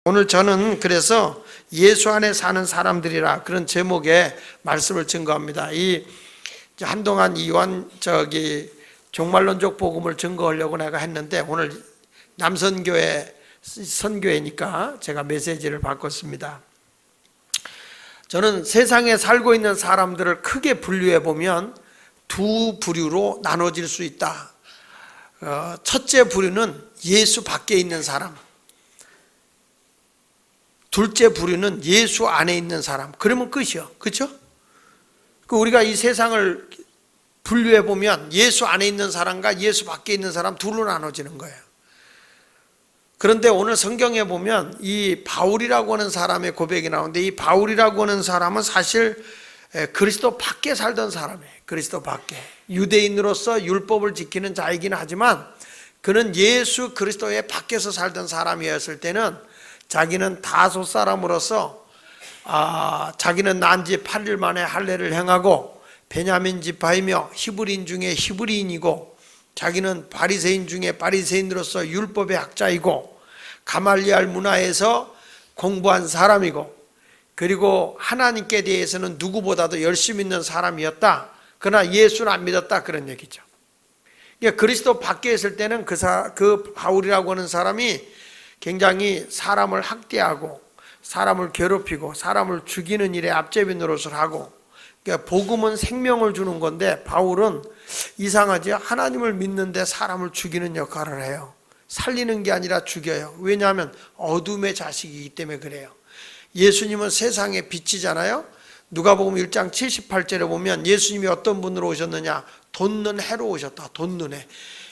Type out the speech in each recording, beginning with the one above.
오늘 저는 그래서 예수 안에 사는 사람들이라 그런 제목의 말씀을 증거합니다. 이 한동안 이완 종말론적 복음을 증거하려고 내가 했는데 오늘 남선교회 선교회니까 제가 메시지를 바꿨습니다. 저는 세상에 살고 있는 사람들을 크게 분류해 보면 두 부류로 나눠질 수 있다. 첫째 부류는 예수 밖에 있는 사람, 둘째 부류는 예수 안에 있는 사람. 그러면 끝이요. 그렇죠? 우리가 이 세상을 분류해 보면 예수 안에 있는 사람과 예수 밖에 있는 사람 둘로 나눠지는 거예요. 그런데 오늘 성경에 보면 이 바울이라고 하는 사람의 고백이 나오는데, 이 바울이라고 하는 사람은 사실 그리스도 밖에 살던 사람이에요. 그리스도 밖에 유대인으로서 율법을 지키는 자이긴 하지만 그는 예수 그리스도의 밖에서 살던 사람이었을 때는 자기는 다소 사람으로서 자기는 난 지 8일 만에 할례를 행하고 베냐민 지파이며 히브리인 중에 히브리인이고 자기는 바리새인 중에 바리새인으로서 율법의 학자이고 가말리알 문화에서 공부한 사람이고 그리고 하나님께 대해서는 누구보다도 열심히 있는 사람이었다. 그러나 예수는 안 믿었다, 그런 얘기죠. 그러니까 그리스도 밖에 있을 때는 그 바울이라고 하는 사람이 굉장히 사람을 학대하고 사람을 괴롭히고 사람을 죽이는 일에 앞제비 노릇을 하고, 그러니까 복음은 생명을 주는 건데 바울은 이상하지, 하나님을 믿는데 사람을 죽이는 역할을 해요. 살리는 게 아니라 죽여요. 왜냐하면 어둠의 자식이기 때문에 그래요. 예수님은 세상의 빛이잖아요. 누가복음 1장 78절에 보면 예수님이 어떤 분으로 오셨느냐, 돋는 해로 오셨다. 돋는 해,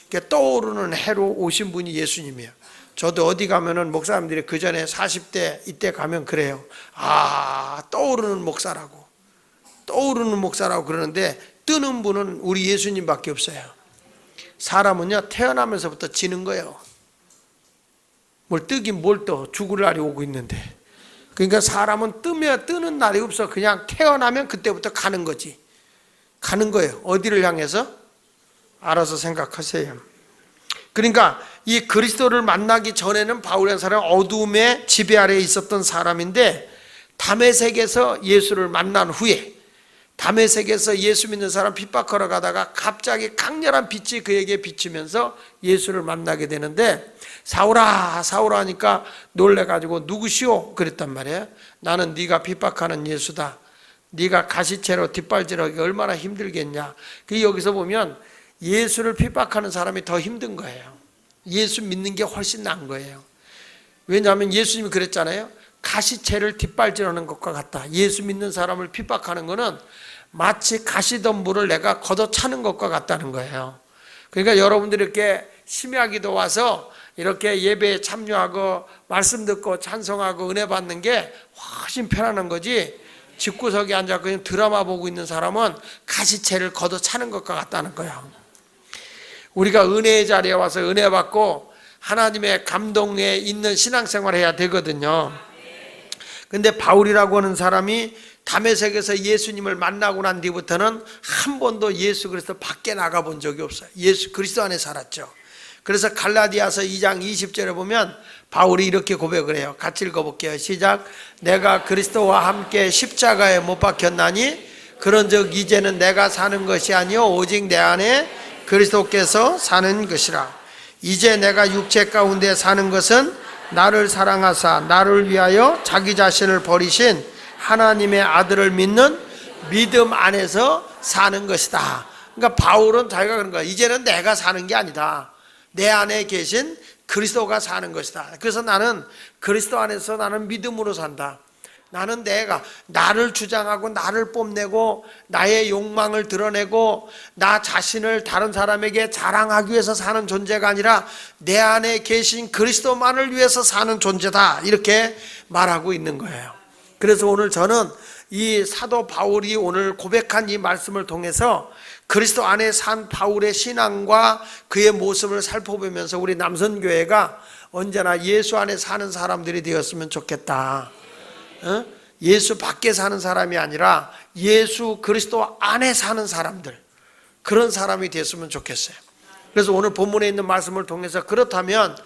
그러니까 떠오르는 해로 오신 분이 예수님이에요. 저도 어디 가면은 목사님들이 그 전에 40대 이때 가면 그래요. 떠오르는 목사라고 그러는데 뜨는 분은 우리 예수님밖에 없어요. 사람은요 태어나면서부터 지는 거예요. 뭘 뜨긴 뭘 떠, 죽을 날이 오고 있는데. 그러니까 사람은 뜨는 날이 없어. 그냥 태어나면 그때부터 가는 거지. 가는 거예요. 어디를 향해서? 알아서 생각하세요. 그러니까 이 그리스도를 만나기 전에는 바울이라는 사람은 어둠의 지배 아래에 있었던 사람인데, 다메섹에서 예수를 만난 후에, 다메섹에서 예수 믿는 사람 핍박하러 가다가 갑자기 강렬한 빛이 그에게 비치면서 예수를 만나게 되는데, 사울아 사울아 하니까 놀래가지고 누구시오? 그랬단 말이에요. 나는 네가 핍박하는 예수다. 네가 가시채로 뒷발질하기 얼마나 힘들겠냐. 여기서 보면 예수를 핍박하는 사람이 더 힘든 거예요. 예수 믿는 게 훨씬 나은 거예요. 왜냐하면 예수님이 그랬잖아요. 가시채를 뒷발질하는 것과 같다. 예수 믿는 사람을 핍박하는 것은 마치 가시덤불을 내가 걷어차는 것과 같다는 거예요. 그러니까 여러분들이 이렇게 심야기도 와서 이렇게 예배에 참여하고 말씀 듣고 찬송하고 은혜 받는 게 훨씬 편안한 거지, 집구석에 앉아 그냥 드라마 보고 있는 사람은 가시채를 걷어차는 것과 같다는 거예요. 우리가 은혜의 자리에 와서 은혜 받고 하나님의 감동에 있는 신앙생활을 해야 되거든요. 근데 바울이라고 하는 사람이 다메섹에서 예수님을 만나고 난 뒤부터는 한 번도 예수 그리스도 밖에 나가본 적이 없어요. 예수 그리스도 안에 살았죠. 그래서 갈라디아서 2장 20절에 보면 바울이 이렇게 고백을 해요. 같이 읽어볼게요. 시작. 내가 그리스도와 함께 십자가에 못 박혔나니 그런즉 이제는 내가 사는 것이 아니요 오직 내 안에 그리스도께서 사는 것이라. 이제 내가 육체 가운데 사는 것은 나를 사랑하사 나를 위하여 자기 자신을 버리신 하나님의 아들을 믿는 믿음 안에서 사는 것이다. 그러니까 바울은 자기가 그런 거야. 이제는 내가 사는 게 아니다. 내 안에 계신 그리스도가 사는 것이다. 그래서 나는 그리스도 안에서 나는 믿음으로 산다. 나는 내가 나를 주장하고 나를 뽐내고 나의 욕망을 드러내고 나 자신을 다른 사람에게 자랑하기 위해서 사는 존재가 아니라 내 안에 계신 그리스도만을 위해서 사는 존재다, 이렇게 말하고 있는 거예요. 그래서 오늘 저는 이 사도 바울이 오늘 고백한 이 말씀을 통해서 그리스도 안에 산 바울의 신앙과 그의 모습을 살펴보면서 우리 남선교회가 언제나 예수 안에 사는 사람들이 되었으면 좋겠다. 예수 밖에 사는 사람이 아니라 예수 그리스도 안에 사는 사람들, 그런 사람이 됐으면 좋겠어요. 그래서 오늘 본문에 있는 말씀을 통해서 그렇다면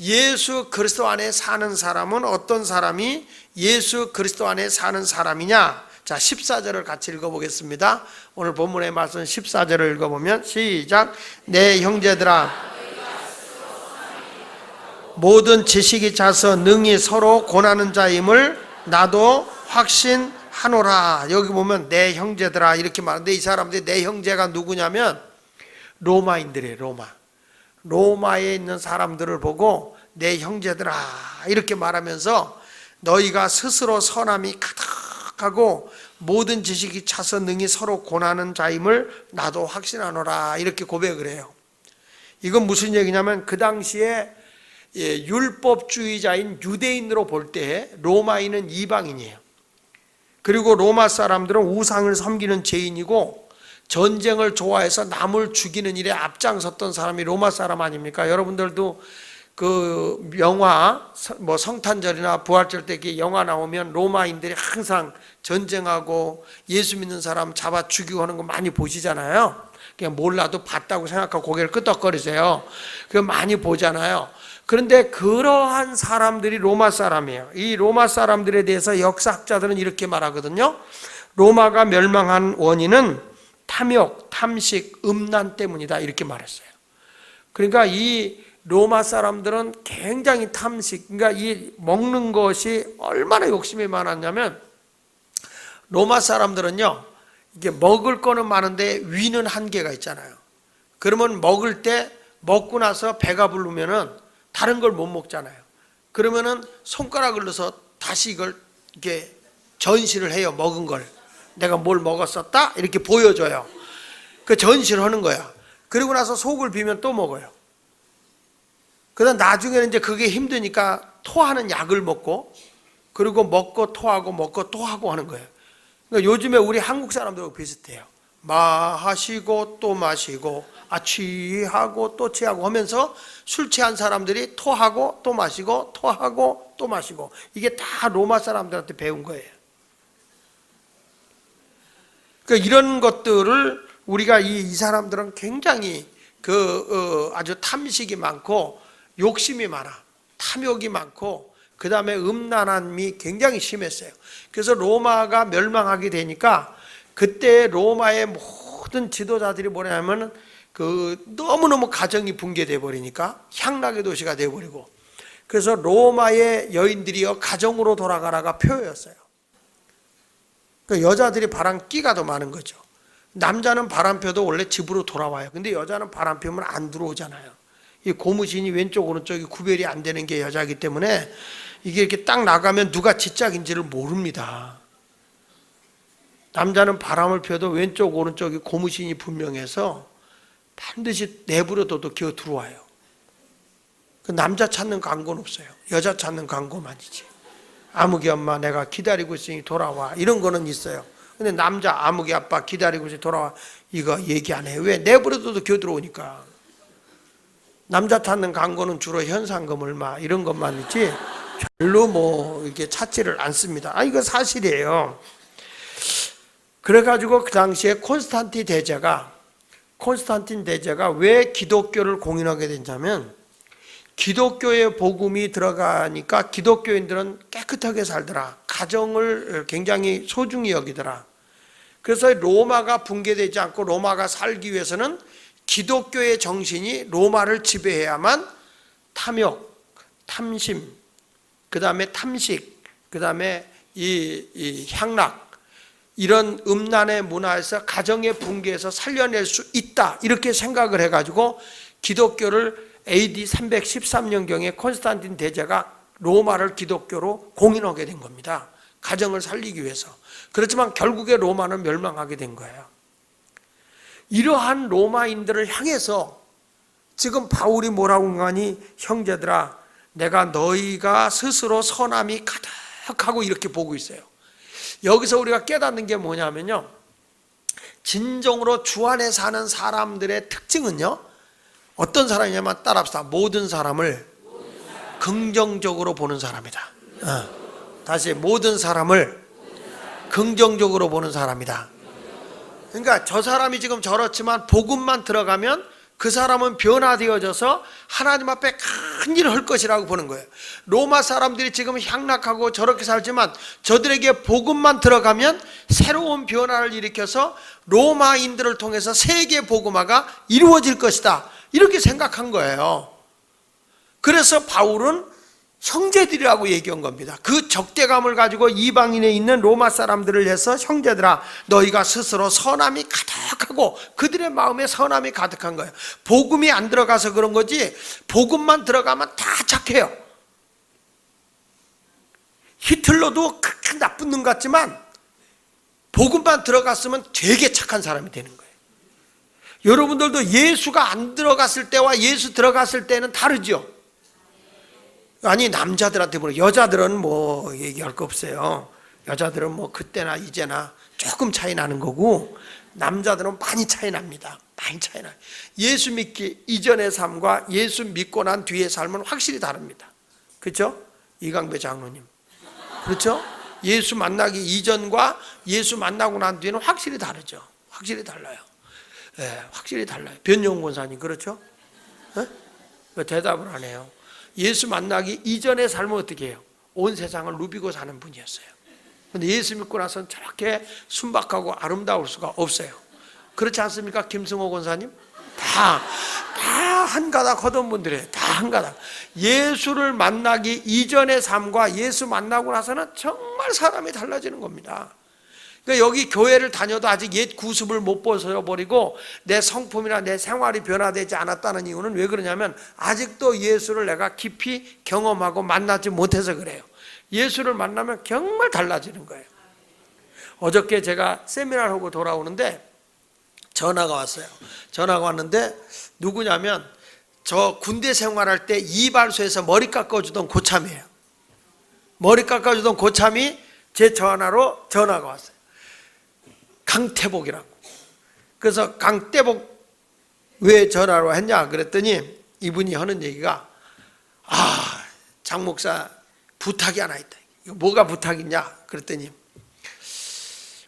예수 그리스도 안에 사는 사람은 어떤 사람이 예수 그리스도 안에 사는 사람이냐? 자, 14절을 같이 읽어보겠습니다. 오늘 본문의 말씀 14절을 읽어보면 시작. 내 형제들아, 모든 지식이 차서 능히 서로 권하는 자임을 나도 확신하노라. 여기 보면 내 형제들아 이렇게 말하는데, 이 사람들이 내 형제가 누구냐면 로마인들이에요. 로마에 있는 사람들을 보고 내 형제들아 이렇게 말하면서 너희가 스스로 선함이 가득하고 모든 지식이 차서 능히 서로 권하는 자임을 나도 확신하노라 이렇게 고백을 해요. 이건 무슨 얘기냐면 그 당시에 율법주의자인 유대인으로 볼 때 로마인은 이방인이에요. 그리고 로마 사람들은 우상을 섬기는 죄인이고 전쟁을 좋아해서 남을 죽이는 일에 앞장섰던 사람이 로마 사람 아닙니까? 여러분들도 그 영화 뭐 성탄절이나 부활절 때 이렇게 영화 나오면 로마인들이 항상 전쟁하고 예수 믿는 사람 잡아 죽이고 하는 거 많이 보시잖아요. 그냥 몰라도 봤다고 생각하고 고개를 끄덕거리세요. 그거 많이 보잖아요. 그런데 그러한 사람들이 로마 사람이에요. 이 로마 사람들에 대해서 역사학자들은 이렇게 말하거든요. 로마가 멸망한 원인은 탐욕, 탐식, 음란 때문이다 이렇게 말했어요. 그러니까 이 로마 사람들은 굉장히 탐식, 그러니까 이 먹는 것이 얼마나 욕심이 많았냐면 로마 사람들은요, 이게 먹을 거는 많은데 위는 한계가 있잖아요. 그러면 먹을 때 먹고 나서 배가 부르면은 다른 걸 못 먹잖아요. 그러면은 손가락을 넣어서 다시 이걸 이렇게 전시를 해요. 먹은 걸. 내가 뭘 먹었었다? 이렇게 보여줘요. 그 전시를 하는 거야. 그리고 나서 속을 비면 또 먹어요. 그다음 나중에는 이제 그게 힘드니까 토하는 약을 먹고, 그리고 먹고 토하고 먹고 토하고 하는 거예요. 그러니까 요즘에 우리 한국 사람들하고 비슷해요. 마시고 또 마시고, 취하고 또 취하고 하면서 술 취한 사람들이 토하고 또 마시고 토하고 또 마시고, 이게 다 로마 사람들한테 배운 거예요. 그러니까 이런 것들을 우리가 이 사람들은 굉장히 아주 탐식이 많고 욕심이 많아, 탐욕이 많고, 그 다음에 음란함이 굉장히 심했어요. 그래서 로마가 멸망하게 되니까 그때 로마의 모든 지도자들이 뭐냐면 너무너무 가정이 붕괴돼 버리니까 향락의 도시가 돼 버리고, 그래서 로마의 여인들이요 가정으로 돌아가라가 표였어요. 그러니까 여자들이 바람 끼가 더 많은 거죠. 남자는 바람 펴도 원래 집으로 돌아와요. 근데 여자는 바람 피우면 안 들어오잖아요. 이 고무신이 왼쪽 오른쪽이 구별이 안 되는 게 여자이기 때문에 이게 이렇게 딱 나가면 누가 지짝인지를 모릅니다. 남자는 바람을 펴도 왼쪽 오른쪽이 고무신이 분명해서 반드시 내부로도 기어 들어와요. 그 남자 찾는 광고는 없어요. 여자 찾는 광고만이지. 아무개 엄마 내가 기다리고 있으니 돌아와, 이런 거는 있어요. 근데 남자 아무개 아빠 기다리고 있으니 돌아와, 이거 얘기 안 해요. 왜? 내부로도 기어 들어오니까. 남자 찾는 광고는 주로 현상금 얼마 이런 것만 있지 별로 뭐 이렇게 찾지를 않습니다. 이거 사실이에요. 그래가지고 그 당시에 콘스탄틴 대제가 왜 기독교를 공인하게 됐냐면, 기독교의 복음이 들어가니까 기독교인들은 깨끗하게 살더라. 가정을 굉장히 소중히 여기더라. 그래서 로마가 붕괴되지 않고 로마가 살기 위해서는 기독교의 정신이 로마를 지배해야만 탐욕, 탐심, 그 다음에 탐식, 그 다음에 이 향락, 이런 음란의 문화에서 가정의 붕괴에서 살려낼 수 있다 이렇게 생각을 해가지고 기독교를 AD 313년경에 콘스탄틴 대제가 로마를 기독교로 공인하게 된 겁니다. 가정을 살리기 위해서. 그렇지만 결국에 로마는 멸망하게 된 거예요. 이러한 로마인들을 향해서 지금 바울이 뭐라고 하니, 형제들아 내가 너희가 스스로 선함이 가득하고 이렇게 보고 있어요. 여기서 우리가 깨닫는 게 뭐냐면요, 진정으로 주 안에 사는 사람들의 특징은요 어떤 사람이냐면, 따라합시다. 모든 사람을 긍정적으로 보는 사람이다. 다시, 모든 사람을 긍정적으로 보는 사람이다. 그러니까 저 사람이 지금 저렇지만 복음만 들어가면 그 사람은 변화되어져서 하나님 앞에 큰 일을 할 것이라고 보는 거예요. 로마 사람들이 지금 향락하고 저렇게 살지만 저들에게 복음만 들어가면 새로운 변화를 일으켜서 로마인들을 통해서 세계 복음화가 이루어질 것이다, 이렇게 생각한 거예요. 그래서 바울은 형제들이라고 얘기한 겁니다. 그 적대감을 가지고 이방인에 있는 로마 사람들을 해서 형제들아, 너희가 스스로 선함이 가득하고, 그들의 마음에 선함이 가득한 거예요. 복음이 안 들어가서 그런 거지, 복음만 들어가면 다 착해요. 히틀러도 큰 나쁜 놈 같지만 복음만 들어갔으면 되게 착한 사람이 되는 거예요. 여러분들도 예수가 안 들어갔을 때와 예수 들어갔을 때는 다르죠. 아니, 남자들한테 물어. 여자들은 뭐 얘기할 거 없어요. 여자들은 뭐 그때나 이제나 조금 차이 나는 거고, 남자들은 많이 차이 납니다. 많이 차이 나요. 예수 믿기 이전의 삶과 예수 믿고 난 뒤의 삶은 확실히 다릅니다. 그렇죠? 이강배 장로님, 그렇죠? 예수 만나기 이전과 예수 만나고 난 뒤에는 확실히 다르죠. 확실히 달라요. 네, 확실히 달라요. 변용훈 권사님, 그렇죠? 네? 왜 대답을 안 해요? 예수 만나기 이전의 삶은 어떻게 해요? 온 세상을 누비고 사는 분이었어요. 근데 예수 믿고 나서는 저렇게 순박하고 아름다울 수가 없어요. 그렇지 않습니까? 김승호 권사님? 다 한 가닥 하던 분들이에요. 다 한 가닥. 예수를 만나기 이전의 삶과 예수 만나고 나서는 정말 사람이 달라지는 겁니다. 그러니까 여기 교회를 다녀도 아직 옛 구습을 못 벗어버리고 내 성품이나 내 생활이 변화되지 않았다는 이유는 왜 그러냐면, 아직도 예수를 내가 깊이 경험하고 만나지 못해서 그래요. 예수를 만나면 정말 달라지는 거예요. 어저께 제가 세미나를 하고 돌아오는데 전화가 왔어요. 전화가 왔는데 누구냐면, 저 군대 생활할 때 이발소에서 머리 깎아주던 고참이에요. 머리 깎아주던 고참이 제 전화로 전화가 왔어요. 강태복이라고. 그래서 강태복 왜 전화로 했냐 그랬더니 이분이 하는 얘기가, 장 목사 부탁이 하나 있다. 이거 뭐가 부탁이냐 그랬더니,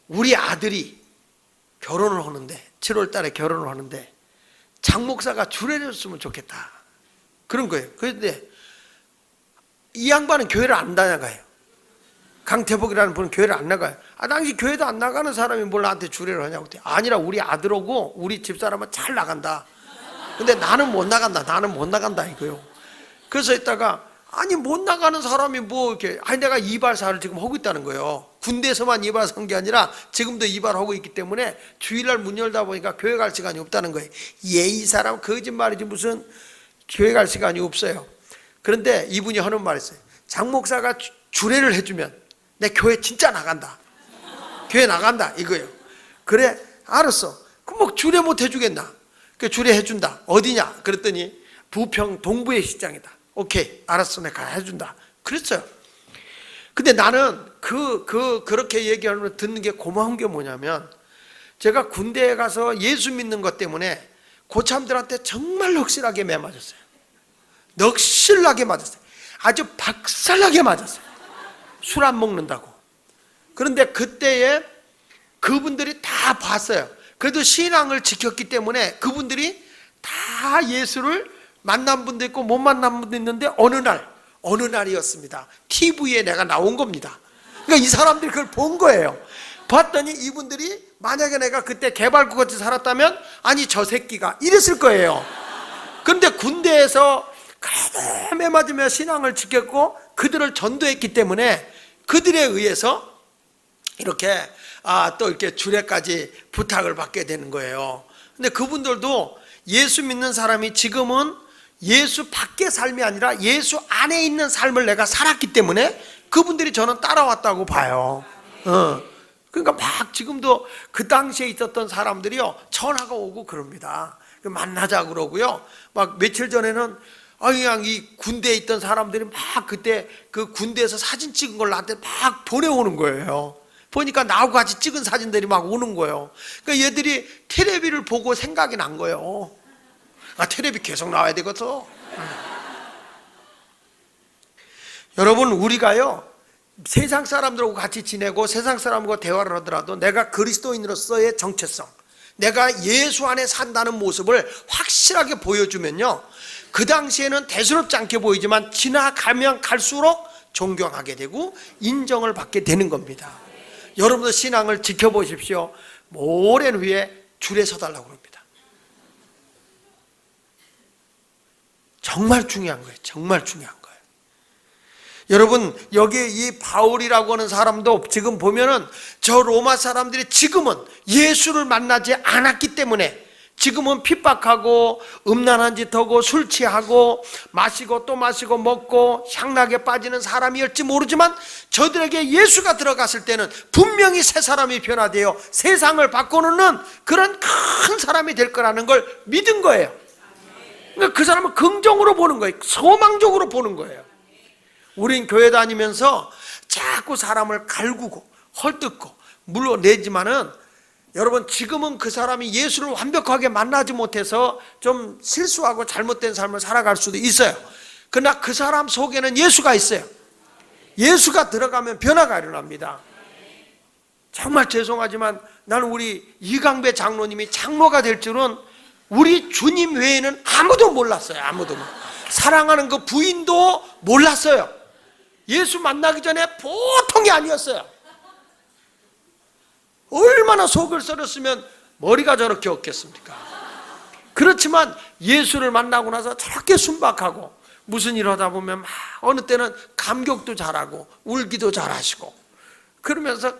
우리 아들이 결혼을 하는데 7월 달에 결혼을 하는데 장 목사가 주례해줬으면 좋겠다, 그런 거예요. 그런데 이 양반은 교회를 안 다녀가요. 강태복이라는 분은 교회를 안 나가요. 당시 교회도 안 나가는 사람이 뭘 나한테 주례를 하냐고. 아니라 우리 아들하고 우리 집사람은 잘 나간다. 근데 나는 못 나간다. 나는 못 나간다 이거요. 그래서 이따가, 아니 못 나가는 사람이 뭐 이렇게, 내가 이발사를 지금 하고 있다는 거예요. 군대에서만 이발한 게 아니라 지금도 이발하고 있기 때문에 주일날 문 열다 보니까 교회 갈 시간이 없다는 거예요. 이 사람 거짓말이지 무슨 교회 갈 시간이 없어요. 그런데 이분이 하는 말이 있어요. 장 목사가 주례를 해주면 내 교회 진짜 나간다. 교회 나간다 이거예요. 그래, 알았어. 그럼 뭐 주례 못 해주겠나? 그 주례 해준다. 어디냐? 그랬더니 부평 동부의 시장이다. 오케이, 알았어, 내가 해준다. 그랬어요. 근데 나는 그렇게 얘기하는 걸 듣는 게 고마운 게 뭐냐면, 제가 군대에 가서 예수 믿는 것 때문에 고참들한테 정말 넋실하게 매맞았어요. 넋실하게 맞았어요. 아주 박살나게 맞았어요. 술 안 먹는다고. 그런데 그때에 그분들이 다 봤어요. 그래도 신앙을 지켰기 때문에 그분들이 다 예수를 만난 분도 있고 못 만난 분도 있는데, 어느 날이었습니다. TV에 내가 나온 겁니다. 그러니까 이 사람들이 그걸 본 거예요. 봤더니 이분들이, 만약에 내가 그때 개발구같이 살았다면, 아니 저 새끼가 이랬을 거예요. 그런데 군대에서 가담에 맞으며 신앙을 지켰고 그들을 전도했기 때문에 그들에 의해서 이렇게 또 이렇게 주례까지 부탁을 받게 되는 거예요. 근데 그분들도 예수 믿는 사람이 지금은 예수 밖의 삶이 아니라 예수 안에 있는 삶을 내가 살았기 때문에 그분들이 저는 따라왔다고 봐요. 그러니까 막 지금도 그 당시에 있었던 사람들이요, 전화가 오고 그럽니다. 만나자 그러고요. 막 며칠 전에는 그냥 이 군대에 있던 사람들이 막 그때 그 군대에서 사진 찍은 걸 나한테 막 보내오는 거예요. 보니까 나하고 같이 찍은 사진들이 막 오는 거예요. 그러니까 얘들이 텔레비를 보고 생각이 난 거예요. 텔레비 계속 나와야 되거든. 여러분, 우리가요 세상 사람들하고 같이 지내고 세상 사람과 대화를 하더라도 내가 그리스도인으로서의 정체성, 내가 예수 안에 산다는 모습을 확실하게 보여주면요, 그 당시에는 대수롭지 않게 보이지만 지나가면 갈수록 존경하게 되고 인정을 받게 되는 겁니다. 여러분도 신앙을 지켜보십시오. 오랜 후에 줄에 서달라고 합니다. 정말 중요한 거예요. 정말 중요한 거예요. 여러분, 여기 이 바울이라고 하는 사람도 지금 보면은 저 로마 사람들이 지금은 예수를 만나지 않았기 때문에 지금은 핍박하고 음란한 짓 하고 술 취하고 마시고 또 마시고 먹고 향락에 빠지는 사람이었지 모르지만 저들에게 예수가 들어갔을 때는 분명히 새 사람이 변화되어 세상을 바꾸는 그런 큰 사람이 될 거라는 걸 믿은 거예요. 그러니까 그 사람은 긍정으로 보는 거예요. 소망적으로 보는 거예요. 우린 교회 다니면서 자꾸 사람을 갈구고 헐뜯고 물러내지만은 여러분, 지금은 그 사람이 예수를 완벽하게 만나지 못해서 좀 실수하고 잘못된 삶을 살아갈 수도 있어요. 그러나 그 사람 속에는 예수가 있어요. 예수가 들어가면 변화가 일어납니다. 정말 죄송하지만 나는 우리 이강배 장로님이 장로가 될 줄은 우리 주님 외에는 아무도 몰랐어요. 아무도. 사랑하는 그 부인도 몰랐어요. 예수 만나기 전에 보통이 아니었어요. 얼마나 속을 썰었으면 머리가 저렇게 없겠습니까? 그렇지만 예수를 만나고 나서 저렇게 순박하고 무슨 일 하다 보면 막 어느 때는 감격도 잘하고 울기도 잘하시고 그러면서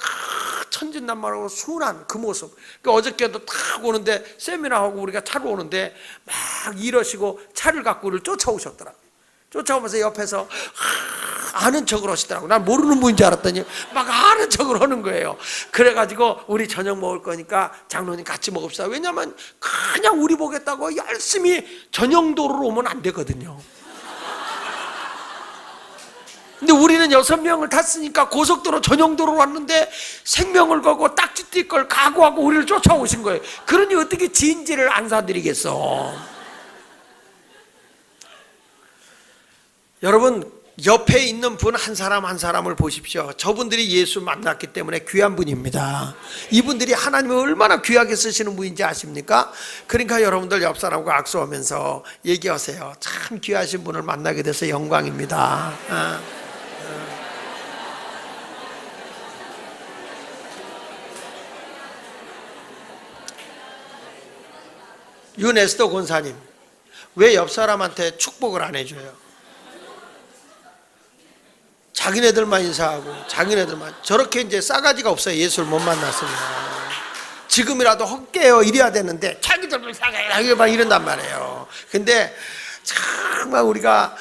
천진난만하고 순한 그 모습. 그러니까 어저께도 딱 오는데 세미나하고 우리가 차로 오는데 막 이러시고 차를 갖고 우리를 쫓아오셨더라고요. 쫓아오면서 옆에서 아는 척을 하시더라고요. 난 모르는 분인 줄 알았더니 막 아는 척을 하는 거예요. 그래가지고 우리 저녁 먹을 거니까 장로님 같이 먹읍시다. 왜냐면 그냥 우리 보겠다고 열심히 전용도로로 오면 안 되거든요. 근데 우리는 6명을 탔으니까 고속도로 전용도로로 왔는데 생명을 걸고 딱지 뛸 걸 각오하고 우리를 쫓아오신 거예요. 그러니 어떻게 진지를 안 사드리겠어. 여러분, 옆에 있는 분 한 사람 한 사람을 보십시오. 저분들이 예수 만났기 때문에 귀한 분입니다. 이분들이 하나님을 얼마나 귀하게 쓰시는 분인지 아십니까? 그러니까 여러분들 옆 사람과 악수하면서 얘기하세요. 참 귀하신 분을 만나게 돼서 영광입니다. 윤에스더 권사님, 왜 옆 사람한테 축복을 안 해줘요? 자기네들만 인사하고 자기네들만. 저렇게 이제 싸가지가 없어요. 예수를 못 만났으면. 지금이라도 헛개요 이래야 되는데 자기들만 싸가지 막 이런단 말이에요. 근데 정말 우리가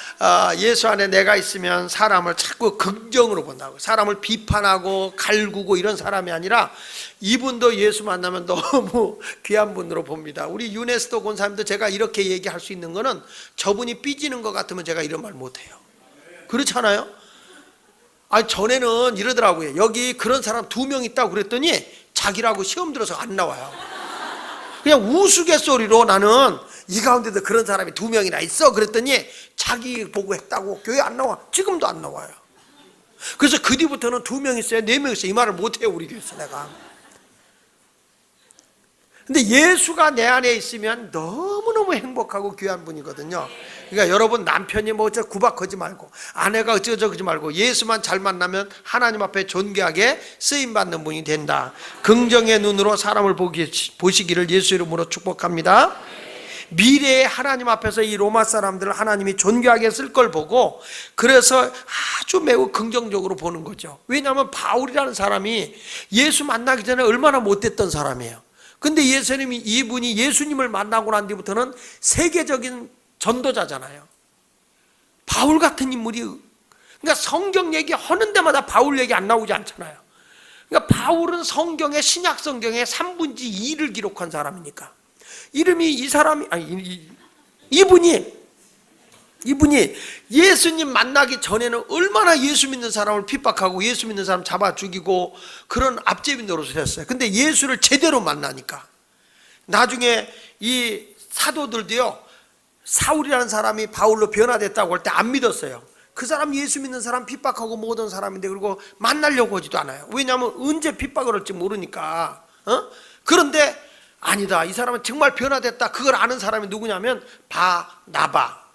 예수 안에 내가 있으면 사람을 자꾸 긍정으로 본다고, 사람을 비판하고 갈구고 이런 사람이 아니라 이분도 예수 만나면 너무 귀한 분으로 봅니다. 우리 유네스도 권사님도 제가 이렇게 얘기할 수 있는 거는 저분이 삐지는 것 같으면 제가 이런 말 못해요. 그렇잖아요? 아니, 전에는 이러더라고요. 여기 그런 사람 2명 있다고 그랬더니 자기라고 시험 들어서 안 나와요. 그냥 우스갯소리로 나는 이 가운데도 그런 사람이 2명이나 있어 그랬더니 자기 보고 했다고 교회 안 나와. 지금도 안 나와요. 그래서 그 뒤부터는 2명 있어요, 4명 있어요, 이 말을 못해요 우리 교회에서 내가. 근데 예수가 내 안에 있으면 너무너무 행복하고 귀한 분이거든요. 그러니까 여러분, 남편이 뭐 어쩌 구박하지 말고 아내가 어쩌고저쩌지 말고 예수만 잘 만나면 하나님 앞에 존귀하게 쓰임받는 분이 된다. 긍정의 눈으로 사람을 보시기를 예수 이름으로 축복합니다. 미래에 하나님 앞에서 이 로마 사람들을 하나님이 존귀하게 쓸 걸 보고 그래서 아주 매우 긍정적으로 보는 거죠. 왜냐하면 바울이라는 사람이 예수 만나기 전에 얼마나 못됐던 사람이에요. 근데 예수님이, 이분이 예수님을 만나고 난 뒤부터는 세계적인 전도자잖아요. 바울 같은 인물이, 그러니까 성경 얘기 하는 데마다 바울 얘기 안 나오지 않잖아요. 그러니까 바울은 성경의, 신약 성경의 3분의 2를 기록한 사람이니까. 이름이 이 사람이, 아니, 이분이 예수님 만나기 전에는 얼마나 예수 믿는 사람을 핍박하고 예수 믿는 사람 잡아 죽이고 그런 앞제비 노릇을 했어요. 근데 예수를 제대로 만나니까 나중에 이 사도들도요, 사울이라는 사람이 바울로 변화됐다고 할 때 안 믿었어요. 그 사람 예수 믿는 사람 핍박하고 모든 사람인데, 그리고 만나려고 하지도 않아요. 왜냐하면 언제 핍박을 할지 모르니까. 그런데 아니다, 이 사람은 정말 변화됐다. 그걸 아는 사람이 누구냐면 바나바.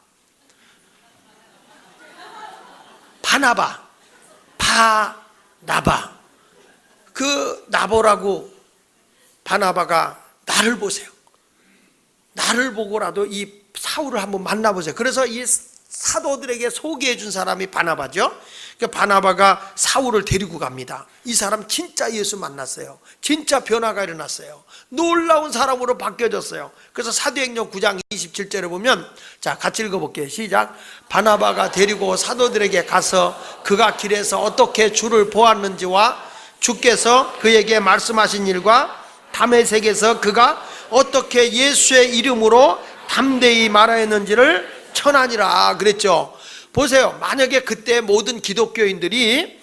그 나보라고 바나바가 나를 보세요. 나를 보고라도 이 사울을 한번 만나보세요. 그래서 이 사도들에게 소개해 준 사람이 바나바죠. 그러니까 바나바가 사울을 데리고 갑니다. 이 사람 진짜 예수 만났어요. 진짜 변화가 일어났어요. 놀라운 사람으로 바뀌어졌어요. 그래서 사도행전 9장 27절에 보면, 자, 같이 읽어볼게요. 시작. 바나바가 데리고 사도들에게 가서 그가 길에서 어떻게 주를 보았는지와 주께서 그에게 말씀하신 일과 다메섹에서 그가 어떻게 예수의 이름으로 담대히 말하였는지를 천하니라 그랬죠. 보세요. 만약에 그때 모든 기독교인들이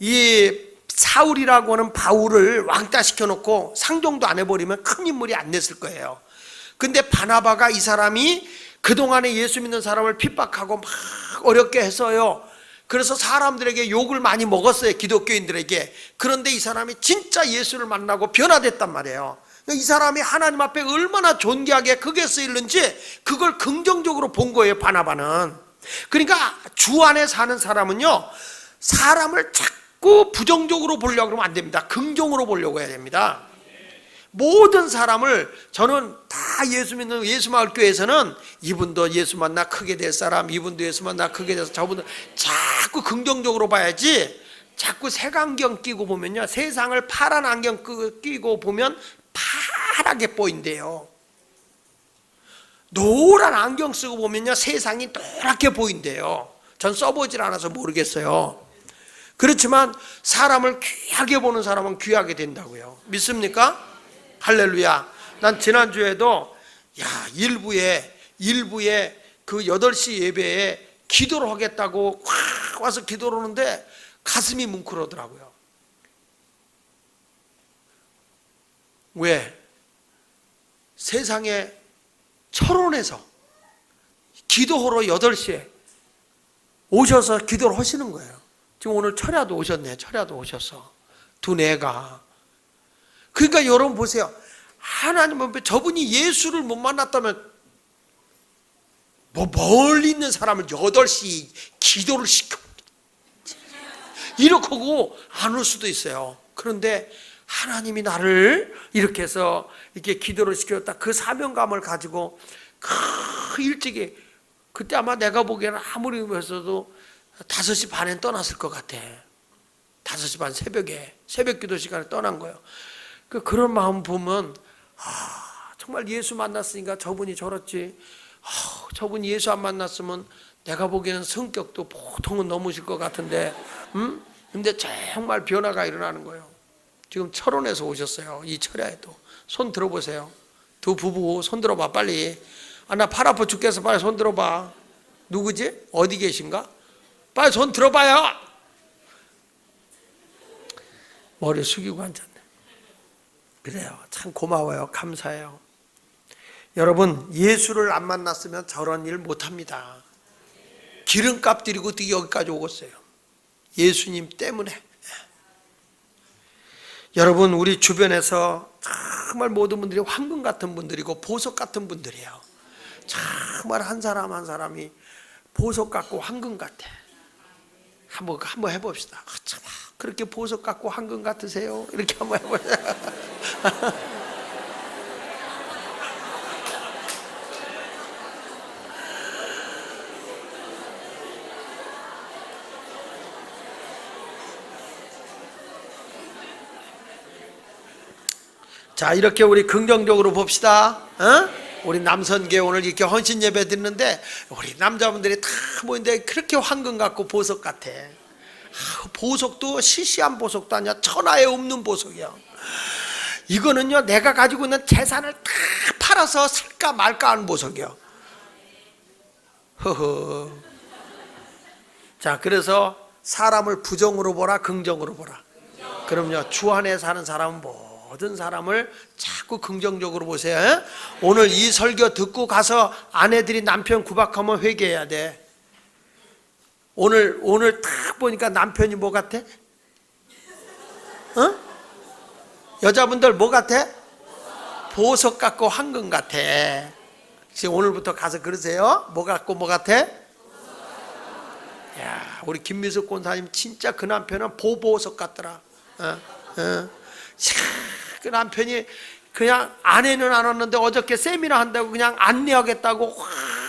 이 사울이라고 하는 바울을 왕따시켜 놓고 상종도 안 해버리면 큰 인물이 안 됐을 거예요. 근데 바나바가, 이 사람이 그동안에 예수 믿는 사람을 핍박하고 막 어렵게 했어요. 그래서 사람들에게 욕을 많이 먹었어요, 기독교인들에게. 그런데 이 사람이 진짜 예수를 만나고 변화됐단 말이에요. 이 사람이 하나님 앞에 얼마나 존귀하게 크게 쓰이는지 그걸 긍정적으로 본 거예요, 바나바는. 그러니까 주 안에 사는 사람은요, 사람을 자꾸 부정적으로 보려고 그러면 안 됩니다. 긍정으로 보려고 해야 됩니다. 모든 사람을, 저는 다 예수 믿는 예수마을교회에서는 이분도 예수 만나 크게 될 사람, 이분도 예수 만나 크게 돼서 저분도 자꾸 긍정적으로 봐야지, 자꾸 색안경 끼고 보면요, 세상을 파란 안경 끼고 보면 파랗게 보인대요. 노란 안경 쓰고 보면요, 세상이 노랗게 보인대요. 전 써보질 않아서 모르겠어요. 그렇지만 사람을 귀하게 보는 사람은 귀하게 된다고요. 믿습니까? 할렐루야. 난 지난주에도 일부에 그 8시 예배에 기도를 하겠다고 확 와서 기도를 하는데 가슴이 뭉클하더라고요. 왜? 세상에 철원에서 기도하러 8시에 오셔서 기도를 하시는 거예요. 지금 오늘 철야도 오셨네. 철야도 오셔서 두뇌가. 그러니까 여러분 보세요. 하나님은, 저분이 예수를 못 만났다면 멀리 있는 사람을 8시 기도를 시켜 이렇게 하고 안 올 수도 있어요. 그런데 하나님이 나를 이렇게 해서 이렇게 기도를 시켰다. 그 사명감을 가지고 일찍이, 그때 아마 내가 보기에는 아무리 했어도 5시 반에 떠났을 것 같아. 5시 반 새벽 기도 시간에 떠난 거예요. 그런 마음 보면, 정말 예수 만났으니까 저분이 저렇지. 저분이 예수 안 만났으면 내가 보기에는 성격도 보통은 넘으실 것 같은데, 근데 정말 변화가 일어나는 거예요. 지금 철원에서 오셨어요. 이 철야에도. 손 들어보세요. 두 부부 손 들어봐, 빨리. 나 팔 아파 죽겠어. 빨리 손 들어봐. 누구지? 어디 계신가? 빨리 손 들어봐요. 머리 숙이고 앉았네. 그래요. 참 고마워요. 감사해요. 여러분, 예수를 안 만났으면 저런 일 못합니다. 기름값 들이고 어떻게 여기까지 오겠어요? 예수님 때문에. 여러분, 우리 주변에서 정말 모든 분들이 황금 같은 분들이고 보석 같은 분들이에요. 정말 한 사람 한 사람이 보석 같고 황금 같아. 한번 해봅시다. 참, 그렇게 보석 같고 황금 같으세요? 이렇게 한번 해보자. 자, 이렇게 우리 긍정적으로 봅시다. 우리 남선계 오늘 이렇게 헌신 예배 드리는데 우리 남자분들이 다 모인데 그렇게 황금 같고 보석 같아. 보석도 시시한 보석도 아니야. 천하에 없는 보석이야. 이거는요, 내가 가지고 있는 재산을 다 팔아서 살까 말까 하는 보석이야. 허허. 자, 그래서 사람을 부정으로 보라, 긍정으로 보라. 그럼요, 주 안에 사는 사람은 모든 사람을 자꾸 긍정적으로 보세요. 오늘 이 설교 듣고 가서 아내들이 남편 구박하면 회개해야 돼. 오늘 딱 보니까 남편이 뭐 같아? 여자분들 뭐 같아? 보석 같고 황금 같아. 지금 오늘부터 가서 그러세요. 뭐 같고 뭐 같아? 야, 우리 김미숙 권사님 진짜 그 남편은 보보석 같더라. 그 남편이 그냥 아내는 안 왔는데 어저께 세미나 한다고 그냥 안내하겠다고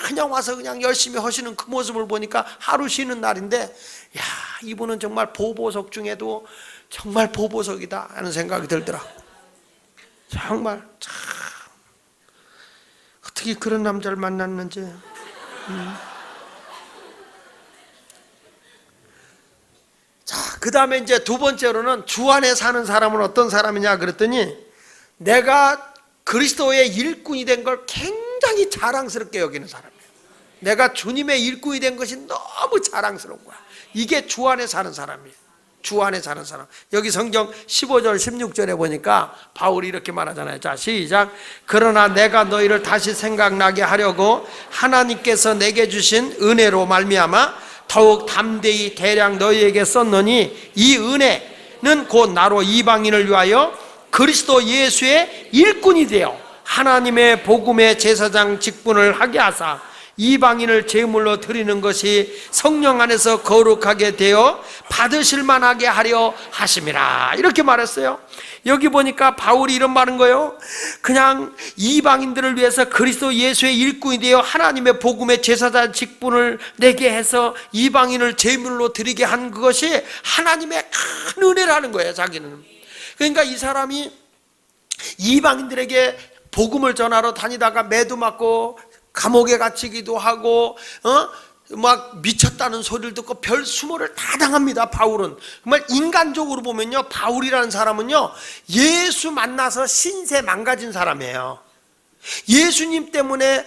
그냥 와서 그냥 열심히 하시는 그 모습을 보니까 하루 쉬는 날인데, 야, 이분은 정말 보보석 중에도 정말 보보석이다 하는 생각이 들더라. 정말 참 어떻게 그런 남자를 만났는지. 자, 그 다음에 이제 두 번째로는 주 안에 사는 사람은 어떤 사람이냐 그랬더니, 내가 그리스도의 일꾼이 된 걸 굉장히 자랑스럽게 여기는 사람이에요. 내가 주님의 일꾼이 된 것이 너무 자랑스러운 거야. 이게 주 안에 사는 사람이에요. 주 안에 사는 사람. 여기 성경 15절 16절에 보니까 바울이 이렇게 말하잖아요. 자, 시작. 그러나 내가 너희를 다시 생각나게 하려고 하나님께서 내게 주신 은혜로 말미암아 더욱 담대히 대량 너희에게 썼노니, 이 은혜는 곧 나로 이방인을 위하여 그리스도 예수의 일꾼이 되어 하나님의 복음의 제사장 직분을 하게 하사 이방인을 제물로 드리는 것이 성령 안에서 거룩하게 되어 받으실 만하게 하려 하심이라. 이렇게 말했어요. 여기 보니까 바울이 이런 말인 거예요. 그냥 이방인들을 위해서 그리스도 예수의 일꾼이 되어 하나님의 복음의 제사장 직분을 내게 해서 이방인을 제물로 드리게 한 그것이 하나님의 큰 은혜라는 거예요. 자기는. 그러니까 이 사람이 이방인들에게 복음을 전하러 다니다가 매도 맞고 감옥에 갇히기도 하고 막 미쳤다는 소리를 듣고 별 수모를 다 당합니다. 바울은 정말 인간적으로 보면요, 바울이라는 사람은요 예수 만나서 신세 망가진 사람이에요. 예수님 때문에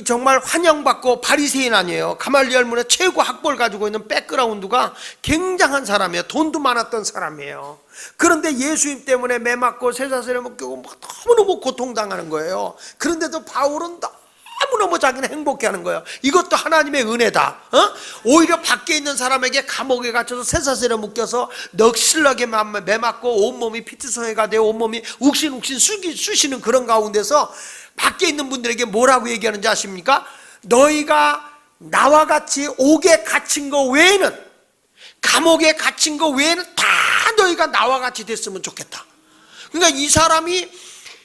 정말 환영받고 바리새인 아니에요. 가말리엘 문의 최고 학벌 가지고 있는 백그라운드가 굉장한 사람이에요. 돈도 많았던 사람이에요. 그런데 예수님 때문에 매맞고 쇠사슬에 묶이고 너무너무 고통당하는 거예요. 그런데도 바울은 너무너무 자기는 행복해하는 거예요. 이것도 하나님의 은혜다. 오히려 밖에 있는 사람에게 감옥에 갇혀서 쇠사슬에 묶여서 넋실나게 매맞고 온몸이 피트성회가 되어 온몸이 욱신욱신 쑤시는 그런 가운데서 밖에 있는 분들에게 뭐라고 얘기하는지 아십니까? 너희가 나와 같이 옥에 갇힌 거 외에는, 감옥에 갇힌 거 외에는 다 너희가 나와 같이 됐으면 좋겠다. 그러니까 이 사람이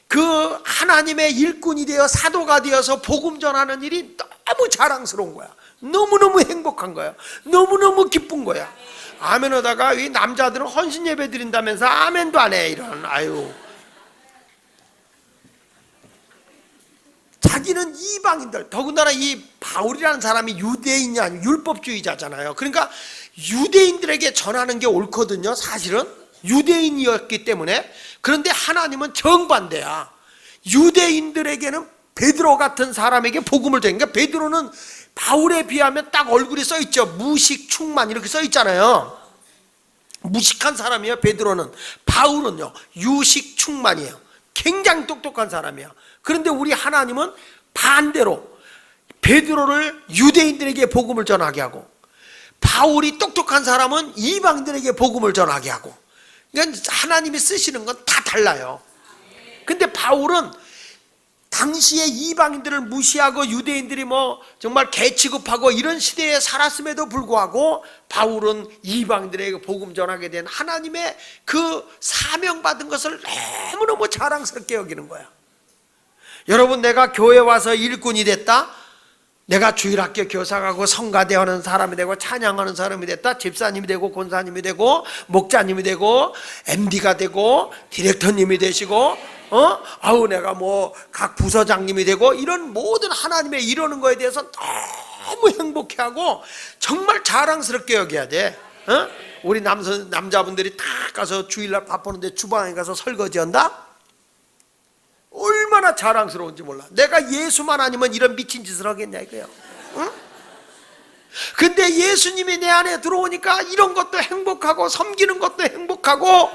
그 하나님의 일꾼이 되어 사도가 되어서 복음 전하는 일이 너무 자랑스러운 거야. 너무너무 행복한 거야. 너무너무 기쁜 거야. 아멘 하다가 이 남자들은 헌신 예배 드린다면서 아멘도 안 해. 이런, 아유. 자기는 이방인들, 더군다나 이 바울이라는 사람이 유대인이 아니고 율법주의자잖아요. 그러니까 유대인들에게 전하는 게 옳거든요. 사실은 유대인이었기 때문에. 그런데 하나님은 정반대야. 유대인들에게는 베드로 같은 사람에게 복음을 전하니까, 베드로는 바울에 비하면 딱 얼굴이 써있죠. 무식 충만 이렇게 써있잖아요. 무식한 사람이에요, 베드로는. 바울은요 유식 충만이에요. 굉장히 똑똑한 사람이에요. 그런데 우리 하나님은 반대로 베드로를 유대인들에게 복음을 전하게 하고, 바울이 똑똑한 사람은 이방인들에게 복음을 전하게 하고, 그러니까 하나님이 쓰시는 건 다 달라요. 근데 바울은 당시에 이방인들을 무시하고 유대인들이 뭐 정말 개 취급하고 이런 시대에 살았음에도 불구하고 바울은 이방인들에게 복음 전하게 된 하나님의 그 사명받은 것을 너무너무 자랑스럽게 여기는 거야. 여러분, 내가 교회 와서 일꾼이 됐다, 내가 주일학교 교사가고 성가대하는 사람이 되고 찬양하는 사람이 됐다, 집사님이 되고 권사님이 되고 목자님이 되고 MD가 되고 디렉터님이 되시고 아우 내가 뭐 각 부서장님이 되고, 이런 모든 하나님의 이러는 거에 대해서 너무 행복해하고 정말 자랑스럽게 여겨야 돼. 우리 남자분들이 딱 가서 주일날 바쁘는데 주방에 가서 설거지한다? 얼마나 자랑스러운지 몰라. 내가 예수만 아니면 이런 미친 짓을 하겠냐 이거야. 응? 근데 예수님이 내 안에 들어오니까 이런 것도 행복하고 섬기는 것도 행복하고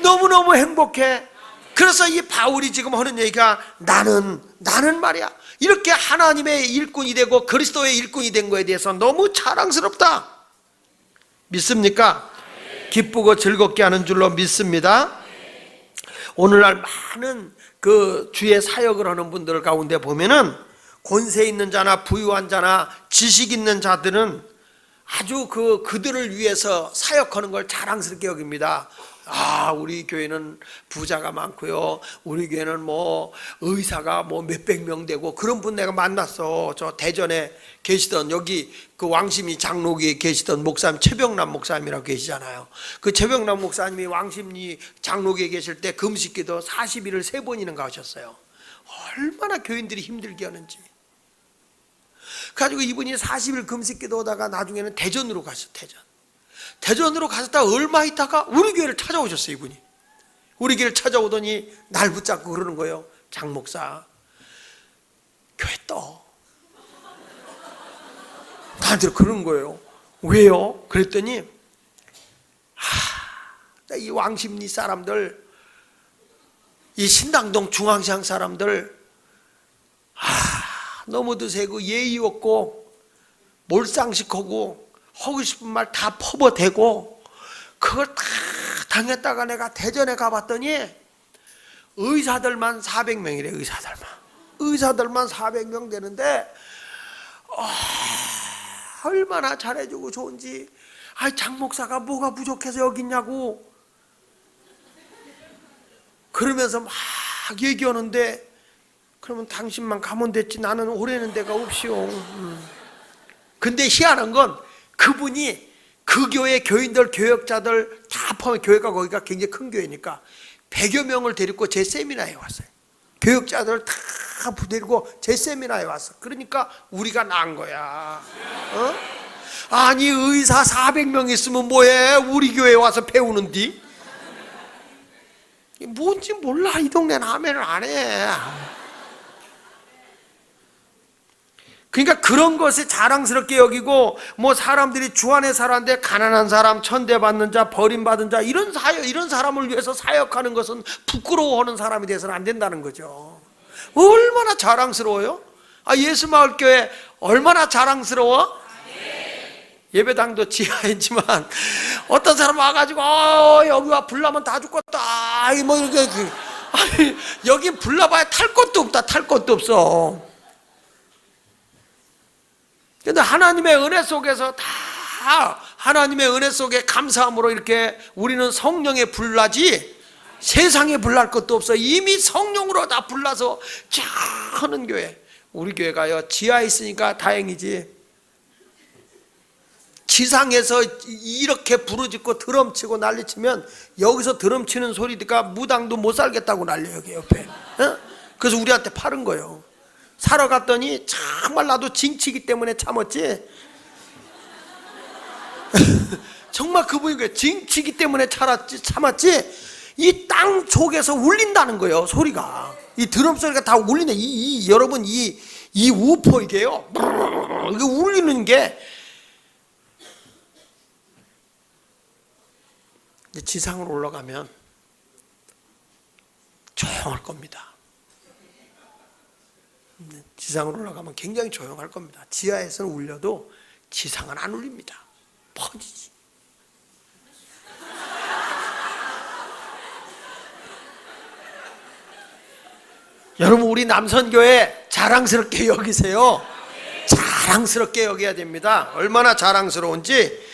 너무너무 행복해. 그래서 이 바울이 지금 하는 얘기가 나는 말이야 이렇게 하나님의 일꾼이 되고 그리스도의 일꾼이 된 거에 대해서 너무 자랑스럽다. 믿습니까? 기쁘고 즐겁게 하는 줄로 믿습니다. 오늘날 많은 그 주의 사역을 하는 분들 가운데 보면은 권세 있는 자나 부유한 자나 지식 있는 자들은 아주 그들을 위해서 사역하는 걸 자랑스럽게 여깁니다. 아, 우리 교회는 부자가 많고요. 우리 교회는 뭐 의사가 뭐 몇백 명 되고, 그런 분 내가 만났어. 저 대전에 계시던, 여기 그 왕십리 장로교에 계시던 목사님 최병남 목사님이라고 계시잖아요. 그 최병남 목사님이 왕십리 장로교에 계실 때 금식기도 40일을 3번이나 가셨어요. 얼마나 교인들이 힘들게 하는지. 가지고 이분이 40일 금식기도 하다가 나중에는 대전으로 가셨어요. 대전으로 가셨다가 얼마 있다가 우리 교회를 찾아오셨어요. 이분이 우리 교회를 찾아오더니 날 붙잡고 그러는 거예요. 장 목사, 교회 떠. 나한테 그러는 거예요. 왜요? 그랬더니 이 왕십리 사람들, 이 신당동 중앙시장 사람들 너무도 세고 예의 없고 몰상식하고 하고 싶은 말 다 퍼버대고, 그걸 다 당했다가 내가 대전에 가봤더니 의사들만 400명이래. 의사들만 400명 되는데 얼마나 잘해주고 좋은지. 장 목사가 뭐가 부족해서 여기 있냐고 그러면서 막 얘기하는데, 그러면 당신만 가면 됐지 나는 오래는 데가 없시오. 근데 희한한 건 그분이 그 교회 교인들, 교역자들 다 포함해, 교회가 거기가 굉장히 큰 교회니까 100여 명을 데리고 제 세미나에 왔어요. 교역자들 다 데리고 제 세미나에 왔어. 그러니까 우리가 난 거야. 아니 의사 400명 있으면 뭐해? 우리 교회에 와서 배우는디? 뭔지 몰라. 이 동네는 아멘을 안 해. 그러니까 그런 것에 자랑스럽게 여기고, 뭐 사람들이 주 안에 살았는데 가난한 사람, 천대받는 자, 버림받은 자, 이런 사람을 위해서 사역하는 것은 부끄러워하는 사람이 돼서는 안 된다는 거죠. 얼마나 자랑스러워요? 예수마을교회 얼마나 자랑스러워? 예배당도 지하이지만 어떤 사람 와가지고 여기 와 불나면 다 죽겠다 뭐 이렇게. 여기 불나봐야 탈 것도 없다. 탈 것도 없어. 근데 하나님의 은혜 속에서 다 하나님의 은혜 속에 감사함으로 이렇게 우리는 성령에 불나지 세상에 불날 것도 없어. 이미 성령으로 다 불나서 쫙 하는 교회. 우리 교회가요 지하에 있으니까 다행이지. 지상에서 이렇게 부르짖고 드럼치고 난리치면 여기서 드럼치는 소리 듣니까 무당도 못 살겠다고 난리, 여기 옆에. 그래서 우리한테 파는 거예요. 사러 갔더니 정말 나도 징치기 때문에 참았지. 정말 그분이 그래. 징치기 때문에 참았지. 이 땅 속에서 울린다는 거예요. 소리가. 이 드럼 소리가 다 울리네. 여러분 이 우포 이게요. 이게 울리는 게. 지상으로 올라가면 조용할 겁니다. 지상으로 올라가면 굉장히 조용할 겁니다. 지하에서는 울려도 지상은 안 울립니다. 퍼지지. 여러분 우리 남선교회 자랑스럽게 여기세요. 자랑스럽게 여겨야 됩니다. 얼마나 자랑스러운지